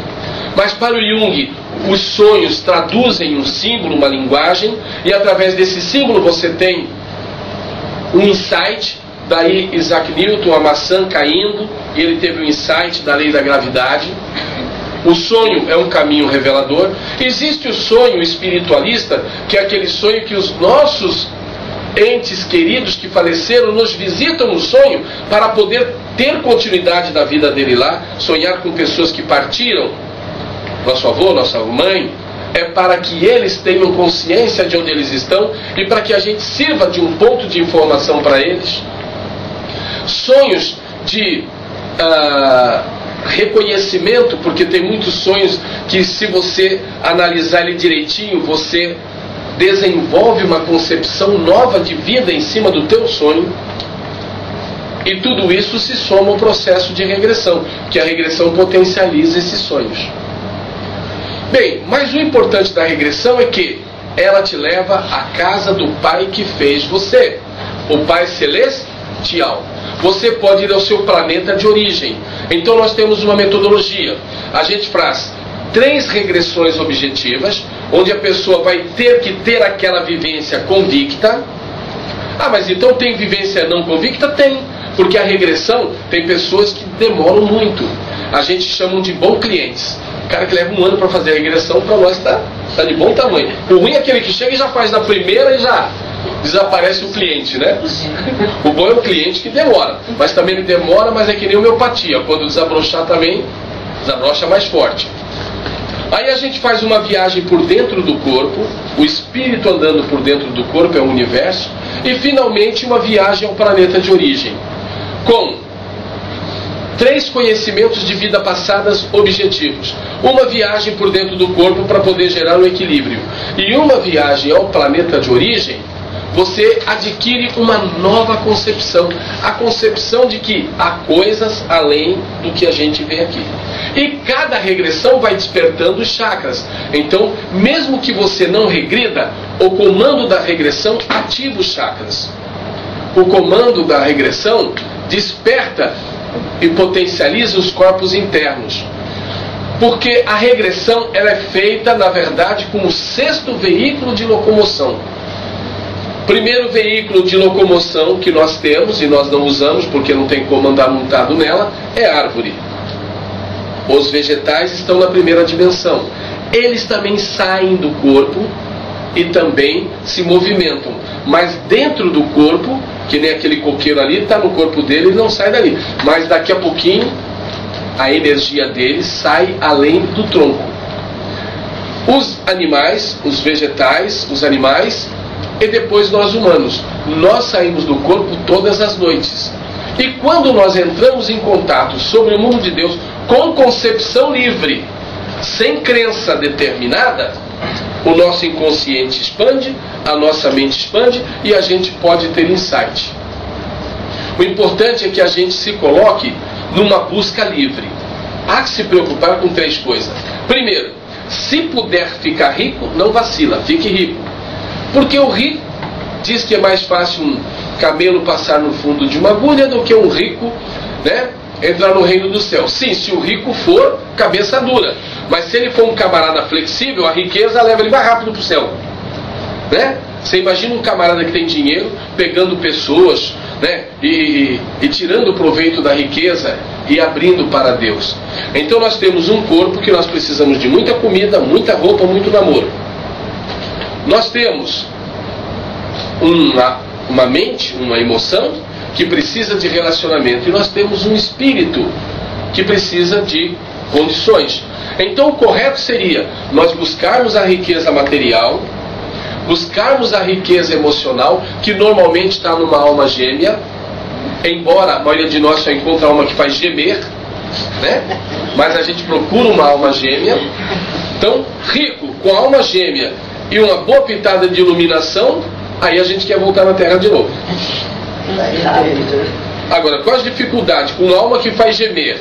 Mas para o Jung, os sonhos traduzem um símbolo, uma linguagem, e através desse símbolo você tem um insight. Daí Isaac Newton, a maçã caindo, e ele teve um insight da lei da gravidade. O sonho é um caminho revelador. Existe o sonho espiritualista, que é aquele sonho que os nossos entes queridos que faleceram nos visitam no sonho para poder ter continuidade da vida dele lá, sonhar com pessoas que partiram, nosso avô, nossa mãe, é para que eles tenham consciência de onde eles estão e para que a gente sirva de um ponto de informação para eles. Sonhos de reconhecimento, porque tem muitos sonhos que, se você analisar ele direitinho, você desenvolve uma concepção nova de vida em cima do teu sonho. E tudo isso se soma ao processo de regressão, que a regressão potencializa esses sonhos. Bem, mas o importante da regressão é que ela te leva à casa do Pai que fez você, o Pai Celestial. Você pode ir ao seu planeta de origem. Então nós temos uma metodologia. A gente faz 3 regressões objetivas, onde a pessoa vai ter que ter aquela vivência convicta. Ah, mas então tem vivência não convicta? Tem, porque a regressão tem pessoas que demoram muito. A gente chama de bom clientes. O cara que leva 1 ano para fazer a regressão, para nós está de bom tamanho. O ruim é aquele que chega e já faz na primeira e já desaparece o cliente, né? O bom é o cliente que demora, mas também ele demora, mas é que nem homeopatia, quando desabrochar também, desabrocha mais forte. Aí a gente faz uma viagem por dentro do corpo, o espírito andando por dentro do corpo, é o universo, e finalmente uma viagem ao planeta de origem, com 3 conhecimentos de vida passadas objetivos. Uma viagem por dentro do corpo para poder gerar um equilíbrio, e uma viagem ao planeta de origem. Você adquire uma nova concepção, a concepção de que há coisas além do que a gente vê aqui. E cada regressão vai despertando os chakras. Então, mesmo que você não regrida, o comando da regressão ativa os chakras. O comando da regressão desperta e potencializa os corpos internos. Porque a regressão ela é feita, na verdade, com o 6º veículo de locomoção. Primeiro veículo de locomoção que nós temos, e nós não usamos porque não tem como andar montado nela, é a árvore. Os vegetais estão na primeira dimensão. Eles também saem do corpo e também se movimentam. Mas dentro do corpo, que nem aquele coqueiro ali, está no corpo dele e não sai dali. Mas daqui a pouquinho, a energia dele sai além do tronco. Os animais, os vegetais, os animais, e depois nós humanos. Nós saímos do corpo todas as noites. E quando nós entramos em contato sobre o mundo de Deus com concepção livre, sem crença determinada, o nosso inconsciente expande, a nossa mente expande e a gente pode ter insight. O importante é que a gente se coloque numa busca livre. Há que se preocupar com 3 coisas. Primeiro, se puder ficar rico, não vacila, fique rico. Porque o rico diz que é mais fácil um camelo passar no fundo de uma agulha do que um rico, né, entrar no reino do céu. Sim, se o rico for cabeça dura. Mas se ele for um camarada flexível, a riqueza leva ele mais rápido para o céu. Né? Você imagina um camarada que tem dinheiro, pegando pessoas, né, e tirando proveito da riqueza e abrindo para Deus. Então nós temos um corpo que nós precisamos de muita comida, muita roupa, muito namoro. Nós temos uma mente, uma emoção que precisa de relacionamento, e nós temos um espírito que precisa de condições. Então o correto seria nós buscarmos a riqueza material, buscarmos a riqueza emocional, que normalmente está numa alma gêmea, embora a maioria de nós só encontra alma que faz gemer, né? Mas a gente procura uma alma gêmea. Então, rico, com alma gêmea e uma boa pitada de iluminação, aí a gente quer voltar na Terra de novo. Agora, com as dificuldades, com uma alma que faz gemer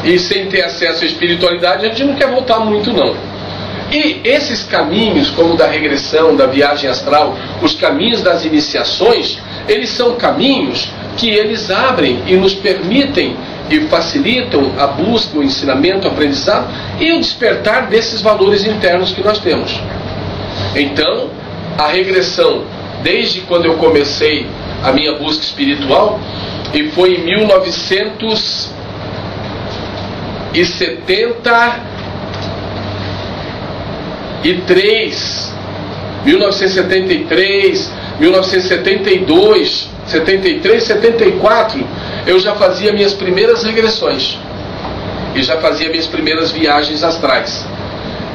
e sem ter acesso à espiritualidade, a gente não quer voltar muito não. E esses caminhos, como da regressão, da viagem astral, os caminhos das iniciações, eles são caminhos que eles abrem e nos permitem e facilitam a busca, o ensinamento, o aprendizado e o despertar desses valores internos que nós temos. Então, a regressão, desde quando eu comecei a minha busca espiritual, e foi em 1973, 1972, 73, 74, eu já fazia minhas primeiras regressões e já fazia minhas primeiras viagens astrais.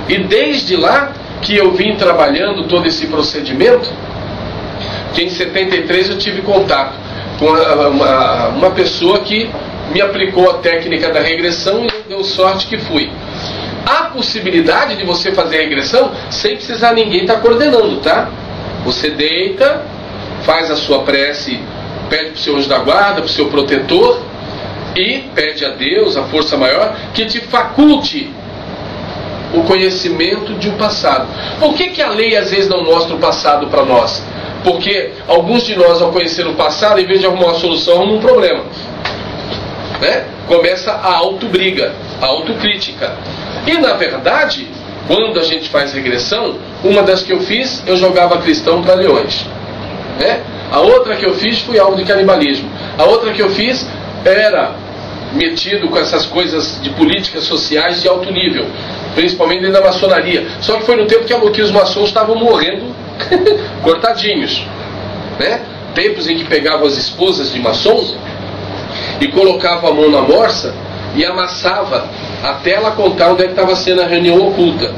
E desde lá que eu vim trabalhando todo esse procedimento, que em 73 eu tive contato com uma pessoa que me aplicou a técnica da regressão e deu sorte que fui. Há possibilidade de você fazer a regressão sem precisar ninguém estar coordenando, tá? Você deita, faz a sua prece, pede para o seu anjo da guarda, para o seu protetor, e pede a Deus, a força maior, que te faculte o conhecimento de um passado. Por que a lei às vezes não mostra o passado para nós? Porque alguns de nós, ao conhecer o passado, em vez de arrumar uma solução, arrumam um problema, né? Começa a autobriga, a autocrítica. E na verdade, quando a gente faz regressão, uma das que eu fiz, eu jogava cristão para leões, né? A outra que eu fiz foi algo de canibalismo. A outra que eu fiz era metido com essas coisas de políticas sociais de alto nível, principalmente dentro da maçonaria. Só que foi no tempo que os maçons estavam morrendo cortadinhos, né? Tempos em que pegavam as esposas de maçons e colocavam a mão na morsa e amassava até ela contar onde é que estava sendo a reunião oculta.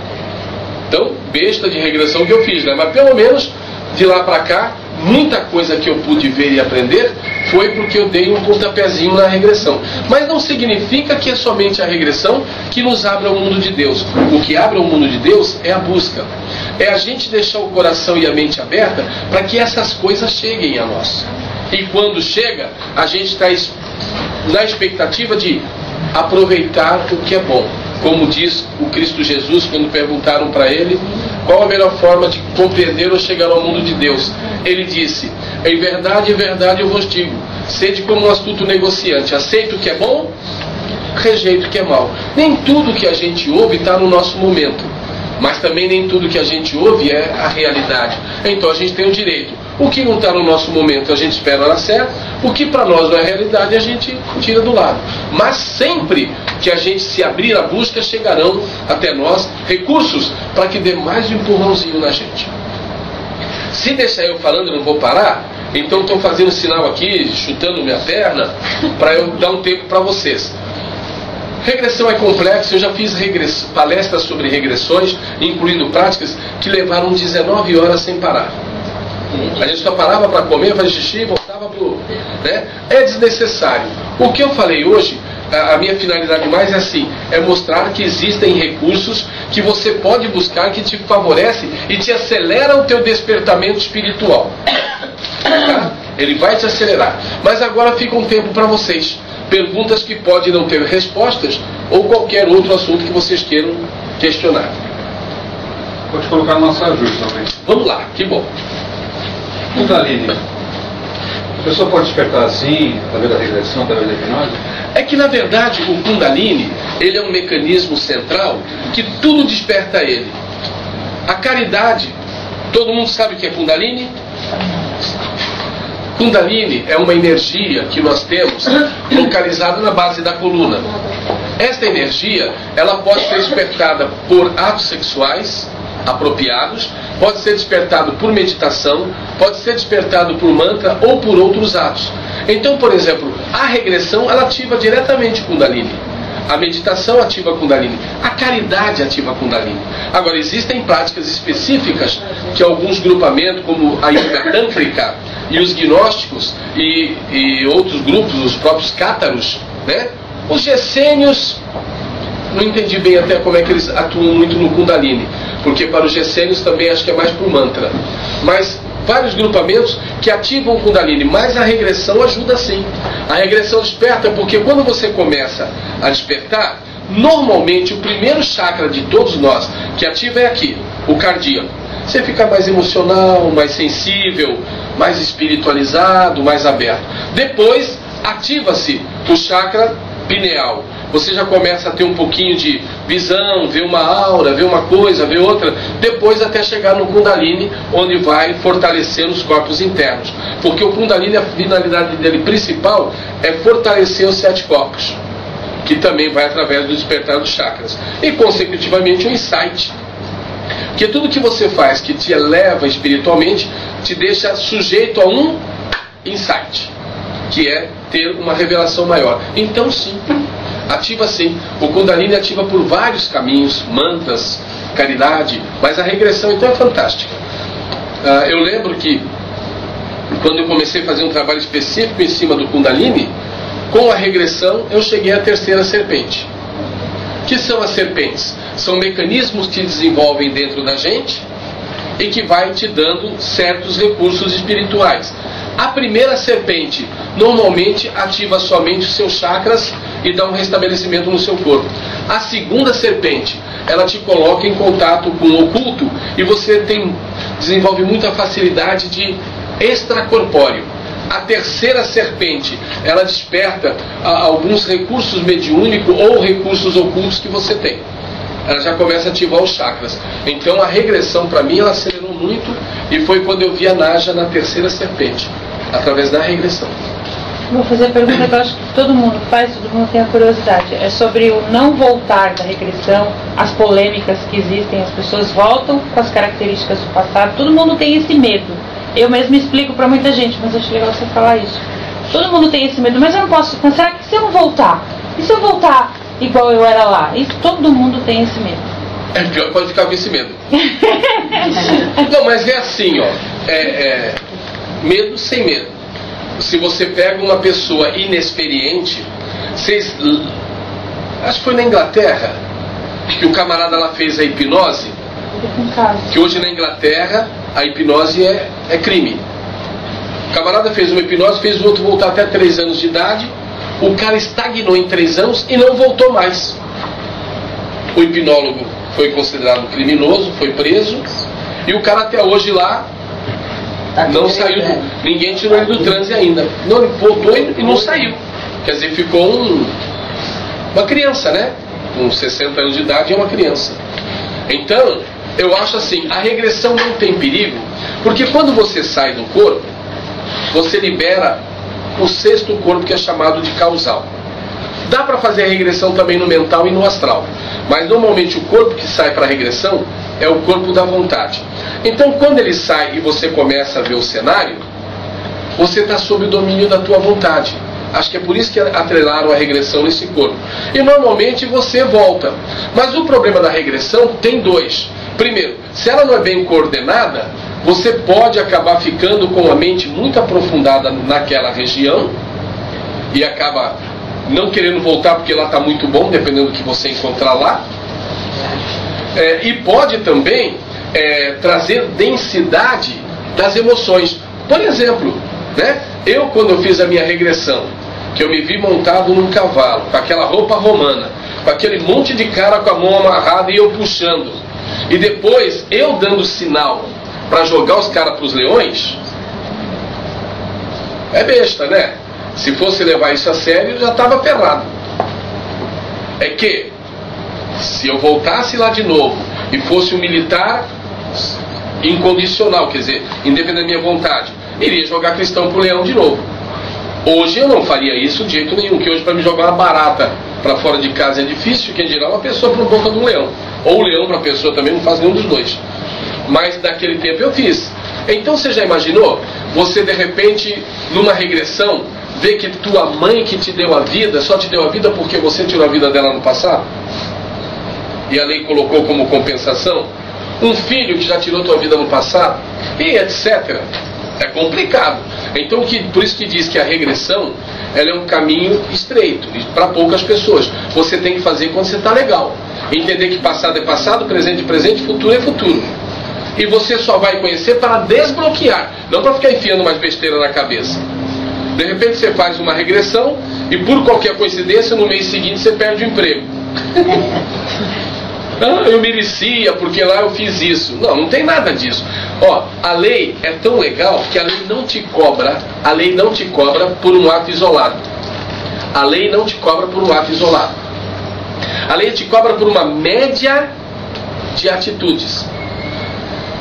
Então, besta de regressão que eu fiz, né? Mas pelo menos de lá para cá, muita coisa que eu pude ver e aprender foi porque eu dei um pontapézinho na regressão. Mas não significa que é somente a regressão que nos abre ao mundo de Deus. O que abre ao mundo de Deus é a busca. É a gente deixar o coração e a mente aberta para que essas coisas cheguem a nós. E quando chega, a gente está na expectativa de aproveitar o que é bom. Como diz o Cristo Jesus quando perguntaram para ele qual a melhor forma de compreender ou chegar ao mundo de Deus. Ele disse: em verdade eu vos digo, sede como um astuto negociante, aceita o que é bom, rejeita o que é mal. Nem tudo que a gente ouve está no nosso momento, mas também nem tudo que a gente ouve é a realidade. Então a gente tem o direito. O que não está no nosso momento a gente espera na certa, o que para nós não é realidade a gente tira do lado. Mas sempre que a gente se abrir à busca, chegarão até nós recursos para que dê mais um empurrãozinho na gente. Se deixar eu falando, eu não vou parar, então estou fazendo sinal aqui, chutando minha perna, para eu dar um tempo para vocês. Regressão é complexo, eu já fiz palestras sobre regressões, incluindo práticas que levaram 19 horas sem parar. A gente só parava para comer, fazer xixi e voltava pro, né? É desnecessário. O que eu falei hoje, a minha finalidade mais é assim, é mostrar que existem recursos que você pode buscar, que te favorecem e te acelera o teu despertamento espiritual. Tá? Ele vai te acelerar. Mas agora fica um tempo para vocês. Perguntas que podem não ter respostas ou qualquer outro assunto que vocês queiram questionar. Pode colocar no nosso ajuste também. Vamos lá, que bom. Kundalini. A pessoa pode despertar assim, através da regressão, através da hipnose? É que na verdade o Kundalini, ele é um mecanismo central que tudo desperta ele. A caridade, todo mundo sabe o que é Kundalini? Kundalini é uma energia que nós temos localizada na base da coluna. Esta energia, ela pode ser despertada por atos sexuais apropriados, pode ser despertado por meditação, pode ser despertado por mantra ou por outros atos. Então, por exemplo, a regressão, ela ativa diretamente Kundalini. A meditação ativa Kundalini. A caridade ativa Kundalini. Agora, existem práticas específicas que alguns grupamentos, como a Yoga Tântrica e os gnósticos e outros grupos, os próprios cátaros, né? Os gessênios, não entendi bem até como é que eles atuam muito no Kundalini, porque para os gessênios também acho que é mais por mantra. Mas vários grupamentos que ativam o Kundalini, mas a regressão ajuda sim. A regressão desperta, porque quando você começa a despertar, normalmente o primeiro chakra de todos nós que ativa é aqui, o cardíaco. Você fica mais emocional, mais sensível, mais espiritualizado, mais aberto. Depois ativa-se o chakra pineal. Você já começa a ter um pouquinho de visão, ver uma aura, ver uma coisa, ver outra, depois até chegar no Kundalini, onde vai fortalecer os corpos internos. Porque o Kundalini, a finalidade dele principal é fortalecer os 7 corpos, que também vai através do despertar dos chakras. E consecutivamente o insight. Porque tudo que você faz que te eleva espiritualmente, te deixa sujeito a um insight, que é ter uma revelação maior. Então sim, ativa sim. O Kundalini ativa por vários caminhos, mantras, caridade, mas a regressão então é fantástica. Eu lembro que quando eu comecei a fazer um trabalho específico em cima do Kundalini, com a regressão eu cheguei à terceira serpente. O que são as serpentes? São mecanismos que desenvolvem dentro da gente e que vai te dando certos recursos espirituais. A primeira serpente normalmente ativa somente os seus chakras e dá um restabelecimento no seu corpo. A segunda serpente, ela te coloca em contato com o oculto e você desenvolve muita facilidade de extracorpóreo. A terceira serpente, ela desperta alguns recursos mediúnicos ou recursos ocultos que você tem. Ela já começa a ativar os chakras. Então a regressão para mim ela acelerou muito e foi quando eu vi a Naja na terceira serpente, através da regressão. Vou fazer a pergunta que eu acho que todo mundo faz, todo mundo tem a curiosidade. É sobre o não voltar da regressão, as polêmicas que existem, as pessoas voltam com as características do passado, todo mundo tem esse medo. Eu mesmo explico para muita gente, mas acho legal você falar isso. Todo mundo tem esse medo, mas eu não posso, mas será que se eu não voltar? E se eu voltar igual eu era lá? E todo mundo tem esse medo. É pior, pode ficar com esse medo. Não, mas é assim, ó. Medo sem medo. Se você pega uma pessoa inexperiente, acho que foi na Inglaterra que o camarada lá fez a hipnose, que hoje na Inglaterra a hipnose é crime. O camarada fez uma hipnose, fez o outro voltar até 3 anos de idade, o cara estagnou em 3 anos e não voltou mais. O hipnólogo foi considerado criminoso, foi preso, e o cara até hoje lá não saiu, ninguém tirou ele do transe ainda. Não, ele voltou e não saiu. Quer dizer, ficou uma criança, né? Com 60 anos de idade é uma criança. Então, eu acho assim, a regressão não tem perigo, porque quando você sai do corpo, você libera o 6º corpo, que é chamado de causal. Dá para fazer a regressão também no mental e no astral, mas normalmente o corpo que sai para a regressão é o corpo da vontade. Então quando ele sai e você começa a ver o cenário, você está sob o domínio da tua vontade. Acho que é por isso que atrelaram a regressão nesse corpo. E normalmente você volta. Mas o problema da regressão tem 2. Primeiro, se ela não é bem coordenada, você pode acabar ficando com a mente muito aprofundada naquela região e acaba não querendo voltar porque lá está muito bom, dependendo do que você encontrar lá. E pode também trazer densidade das emoções. Por exemplo, né? Eu quando eu fiz a minha regressão, que eu me vi montado num cavalo, com aquela roupa romana, com aquele monte de cara com a mão amarrada e eu puxando, e depois eu dando sinal para jogar os caras para os leões, é besta, né? Se fosse levar isso a sério, já estava ferrado. É que, se eu voltasse lá de novo e fosse um militar incondicional, quer dizer, independente da minha vontade, iria jogar cristão pro leão de novo. Hoje eu não faria isso de jeito nenhum, que hoje para me jogar uma barata para fora de casa é difícil, que em geral uma pessoa para boca de um leão, ou o leão para a pessoa também, não faz nenhum dos dois. Mas naquele tempo eu fiz. Então você já imaginou? Você de repente, numa regressão, vê que tua mãe que te deu a vida, só te deu a vida porque você tirou a vida dela no passado? E a lei colocou como compensação? Um filho que já tirou tua vida no passado? E etc. É complicado. Então, por isso que diz que a regressão ela é um caminho estreito, para poucas pessoas. Você tem que fazer quando você está legal. Entender que passado é passado, presente é presente, futuro é futuro. E você só vai conhecer para desbloquear, não para ficar enfiando mais besteira na cabeça. De repente você faz uma regressão e por qualquer coincidência no mês seguinte você perde o emprego. Eu merecia porque lá eu fiz isso. Não, não tem nada disso. Ó, a lei é tão legal que a lei não te cobra por um ato isolado. A lei não te cobra por um ato isolado. A lei te cobra por uma média de atitudes.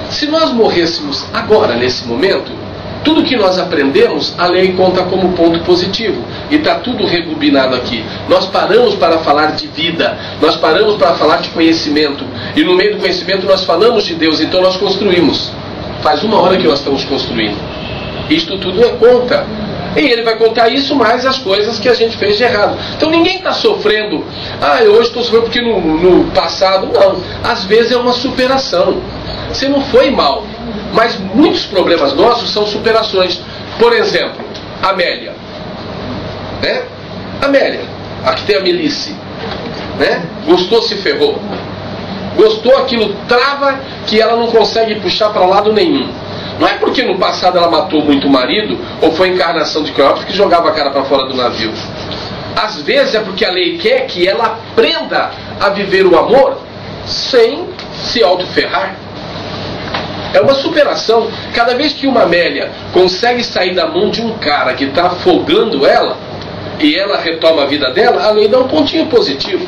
Se nós morrêssemos agora, nesse momento, tudo que nós aprendemos, a lei conta como ponto positivo. E está tudo rebobinado aqui. Nós paramos para falar de vida. Nós paramos para falar de conhecimento. E no meio do conhecimento nós falamos de Deus. Então nós construímos. Faz 1 hora que nós estamos construindo. Isto tudo é conta. E ele vai contar isso mais as coisas que a gente fez de errado. Então ninguém está sofrendo. Hoje estou sofrendo porque no passado. Não. Às vezes é uma superação. Você não foi mal. Mas muitos problemas nossos são superações. Por exemplo, Amélia. Né? Amélia. Aqui tem a Melisse. Né? Gostou, se ferrou. Gostou, aquilo trava que ela não consegue puxar para lado nenhum. Não é porque no passado ela matou muito o marido ou foi encarnação de Cleópatra que jogava a cara para fora do navio. Às vezes é porque a lei quer que ela aprenda a viver o amor sem se autoferrar. É uma superação. Cada vez que uma Amélia consegue sair da mão de um cara que está afogando ela e ela retoma a vida dela, a lei dá um pontinho positivo.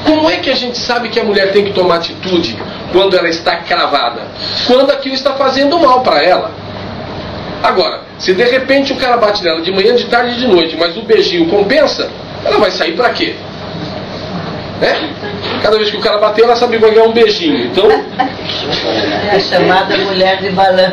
Como é que a gente sabe que a mulher tem que tomar atitude quando ela está cravada? Quando aquilo está fazendo mal para ela. Agora, se de repente o cara bate nela de manhã, de tarde e de noite, mas o beijinho compensa, ela vai sair para quê? Né? Cada vez que o cara bater, ela sabe que vai ganhar um beijinho. Então, é chamada mulher de balão.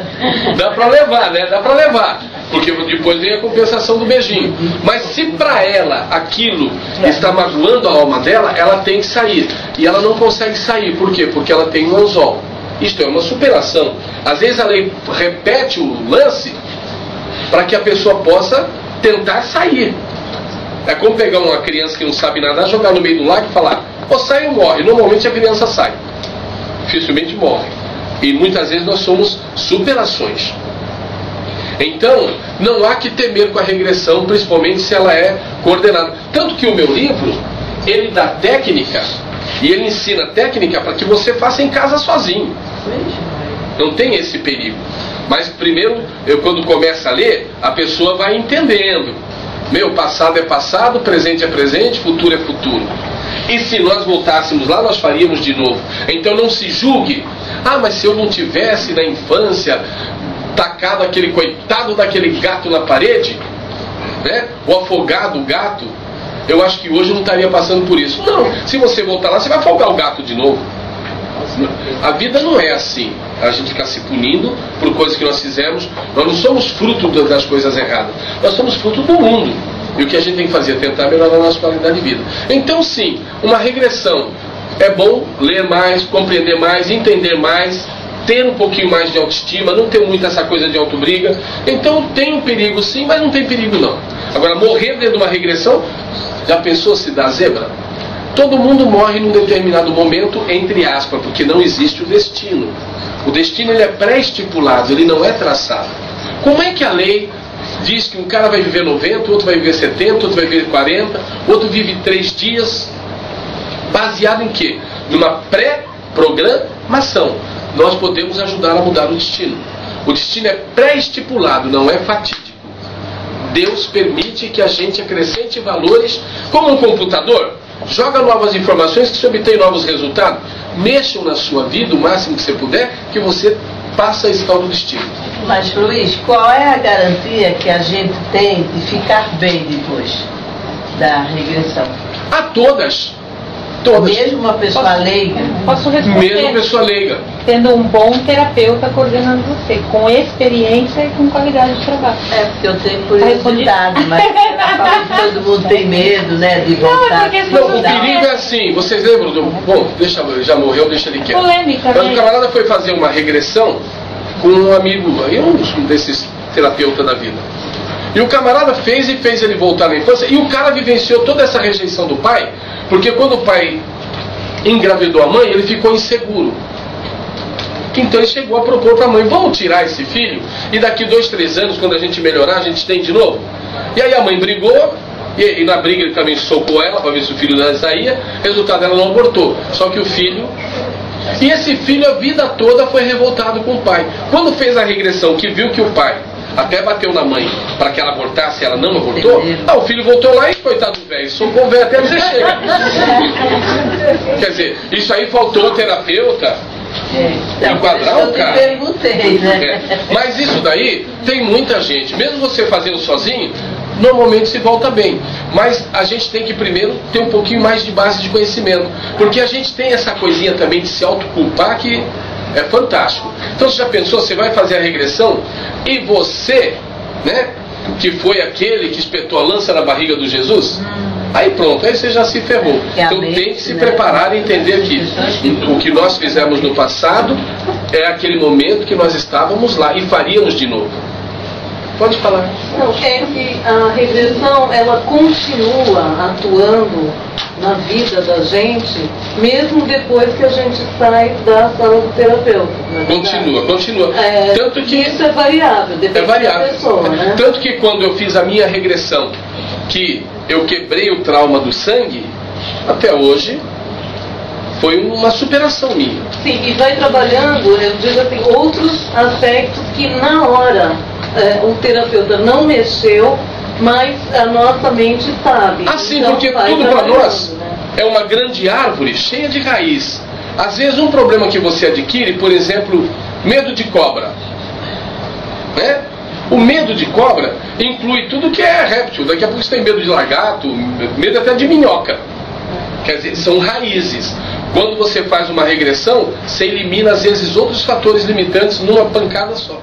Dá para levar, né? Dá para levar. Porque depois vem a compensação do beijinho. Mas se para ela aquilo está magoando a alma dela, ela tem que sair. E ela não consegue sair. Por quê? Porque ela tem um anzol. Isto é uma superação. Às vezes a lei repete o lance para que a pessoa possa tentar sair. É como pegar uma criança que não sabe nadar, jogar no meio do lago e falar: ou sai ou morre. Normalmente a criança sai. Dificilmente morre. E muitas vezes nós somos superações. Então, não há que temer com a regressão, principalmente se ela é coordenada. Tanto que o meu livro, ele dá técnica, e ele ensina técnica para que você faça em casa sozinho. Não tem esse perigo. Mas primeiro, quando começo a ler, a pessoa vai entendendo. Meu, passado é passado, presente é presente, futuro é futuro. E se nós voltássemos lá, nós faríamos de novo. Então não se julgue. Mas se eu não tivesse na infância tacado aquele coitado daquele gato na parede, né? O afogado, o gato, eu acho que hoje eu não estaria passando por isso. Não, se você voltar lá, você vai afogar o gato de novo. A vida não é assim. A gente ficar se punindo por coisas que nós fizemos. Nós não somos fruto das coisas erradas. Nós somos fruto do mundo. E o que a gente tem que fazer é tentar melhorar a nossa qualidade de vida. Então sim, uma regressão. É bom ler mais, compreender mais, entender mais, ter um pouquinho mais de autoestima, não ter muito essa coisa de autobriga. Então tem um perigo sim, mas não tem perigo não. Agora, morrer dentro de uma regressão, já pensou se dá zebra? Todo mundo morre num determinado momento, entre aspas, porque não existe o destino. O destino ele é pré-estipulado, ele não é traçado. Como é que a lei diz que um cara vai viver 90, outro vai viver 70, outro vai viver 40, outro vive 3 dias? Baseado em quê? Numa pré-programação. Nós podemos ajudar a mudar o destino. O destino é pré-estipulado, não é fatídico. Deus permite que a gente acrescente valores, como um computador. Joga novas informações que você obtém novos resultados. Mexam na sua vida o máximo que você puder, que você passa esse tal do destino. Mas, Luiz, qual é a garantia que a gente tem de ficar bem depois da regressão? A todas. Todas. Mesmo uma pessoa leiga? Posso responder? Mesmo pessoa leiga. Tendo um bom terapeuta coordenando você, com experiência e com qualidade de trabalho. Porque eu tenho curiosidade, mas todo mundo tem medo, né, de voltar. Não, o perigo é assim, vocês lembram do... Bom, já morreu, deixa ele quieto. Polêmica, mas o camarada foi fazer uma regressão com um amigo, um desses terapeutas da vida. E o camarada fez ele voltar na infância, e o cara vivenciou toda essa rejeição do pai, porque quando o pai engravidou a mãe, ele ficou inseguro. que então ele chegou a propor para a mãe, vamos tirar esse filho e daqui 2, 3 anos, quando a gente melhorar, a gente tem de novo. E aí a mãe brigou, e na briga ele também socou ela para ver se o filho dela saía, resultado, ela não abortou, só que o filho... E esse filho a vida toda foi revoltado com o pai. Quando fez a regressão, que viu que o pai até bateu na mãe para que ela abortasse, ela não abortou, o filho voltou lá e, coitado do velho, socou o velho até dizer chega. Quer dizer, isso aí faltou o terapeuta enquadrar o cara. Eu perguntei, né? Mas isso daí tem muita gente, mesmo você fazendo sozinho, normalmente se volta bem. Mas a gente tem que primeiro ter um pouquinho mais de base de conhecimento, porque a gente tem essa coisinha também de se autoculpar que é fantástico. Então você já pensou, você vai fazer a regressão e você, né, que foi aquele que espetou a lança na barriga do Jesus, aí pronto, aí você já se ferrou. Então tem que se preparar e entender que o que nós fizemos no passado é aquele momento que nós estávamos lá e faríamos de novo. Pode falar. Não, é que a regressão, ela continua atuando na vida da gente, mesmo depois que a gente sai da sala do terapeuta. Continua. Tanto que isso é variável, depende da pessoa, né? Tanto que quando eu fiz a minha regressão, que eu quebrei o trauma do sangue, até hoje foi uma superação minha. Sim, e vai trabalhando, eu digo assim, outros aspectos que na hora o terapeuta não mexeu, mas a nossa mente sabe. Assim, então, porque tudo para nós é uma grande árvore cheia de raiz. Às vezes um problema que você adquire, por exemplo, medo de cobra, né? O medo de cobra inclui tudo que é réptil. Daqui a pouco você tem medo de lagarto, medo até de minhoca. Quer dizer, são raízes. Quando você faz uma regressão, você elimina às vezes outros fatores limitantes numa pancada só.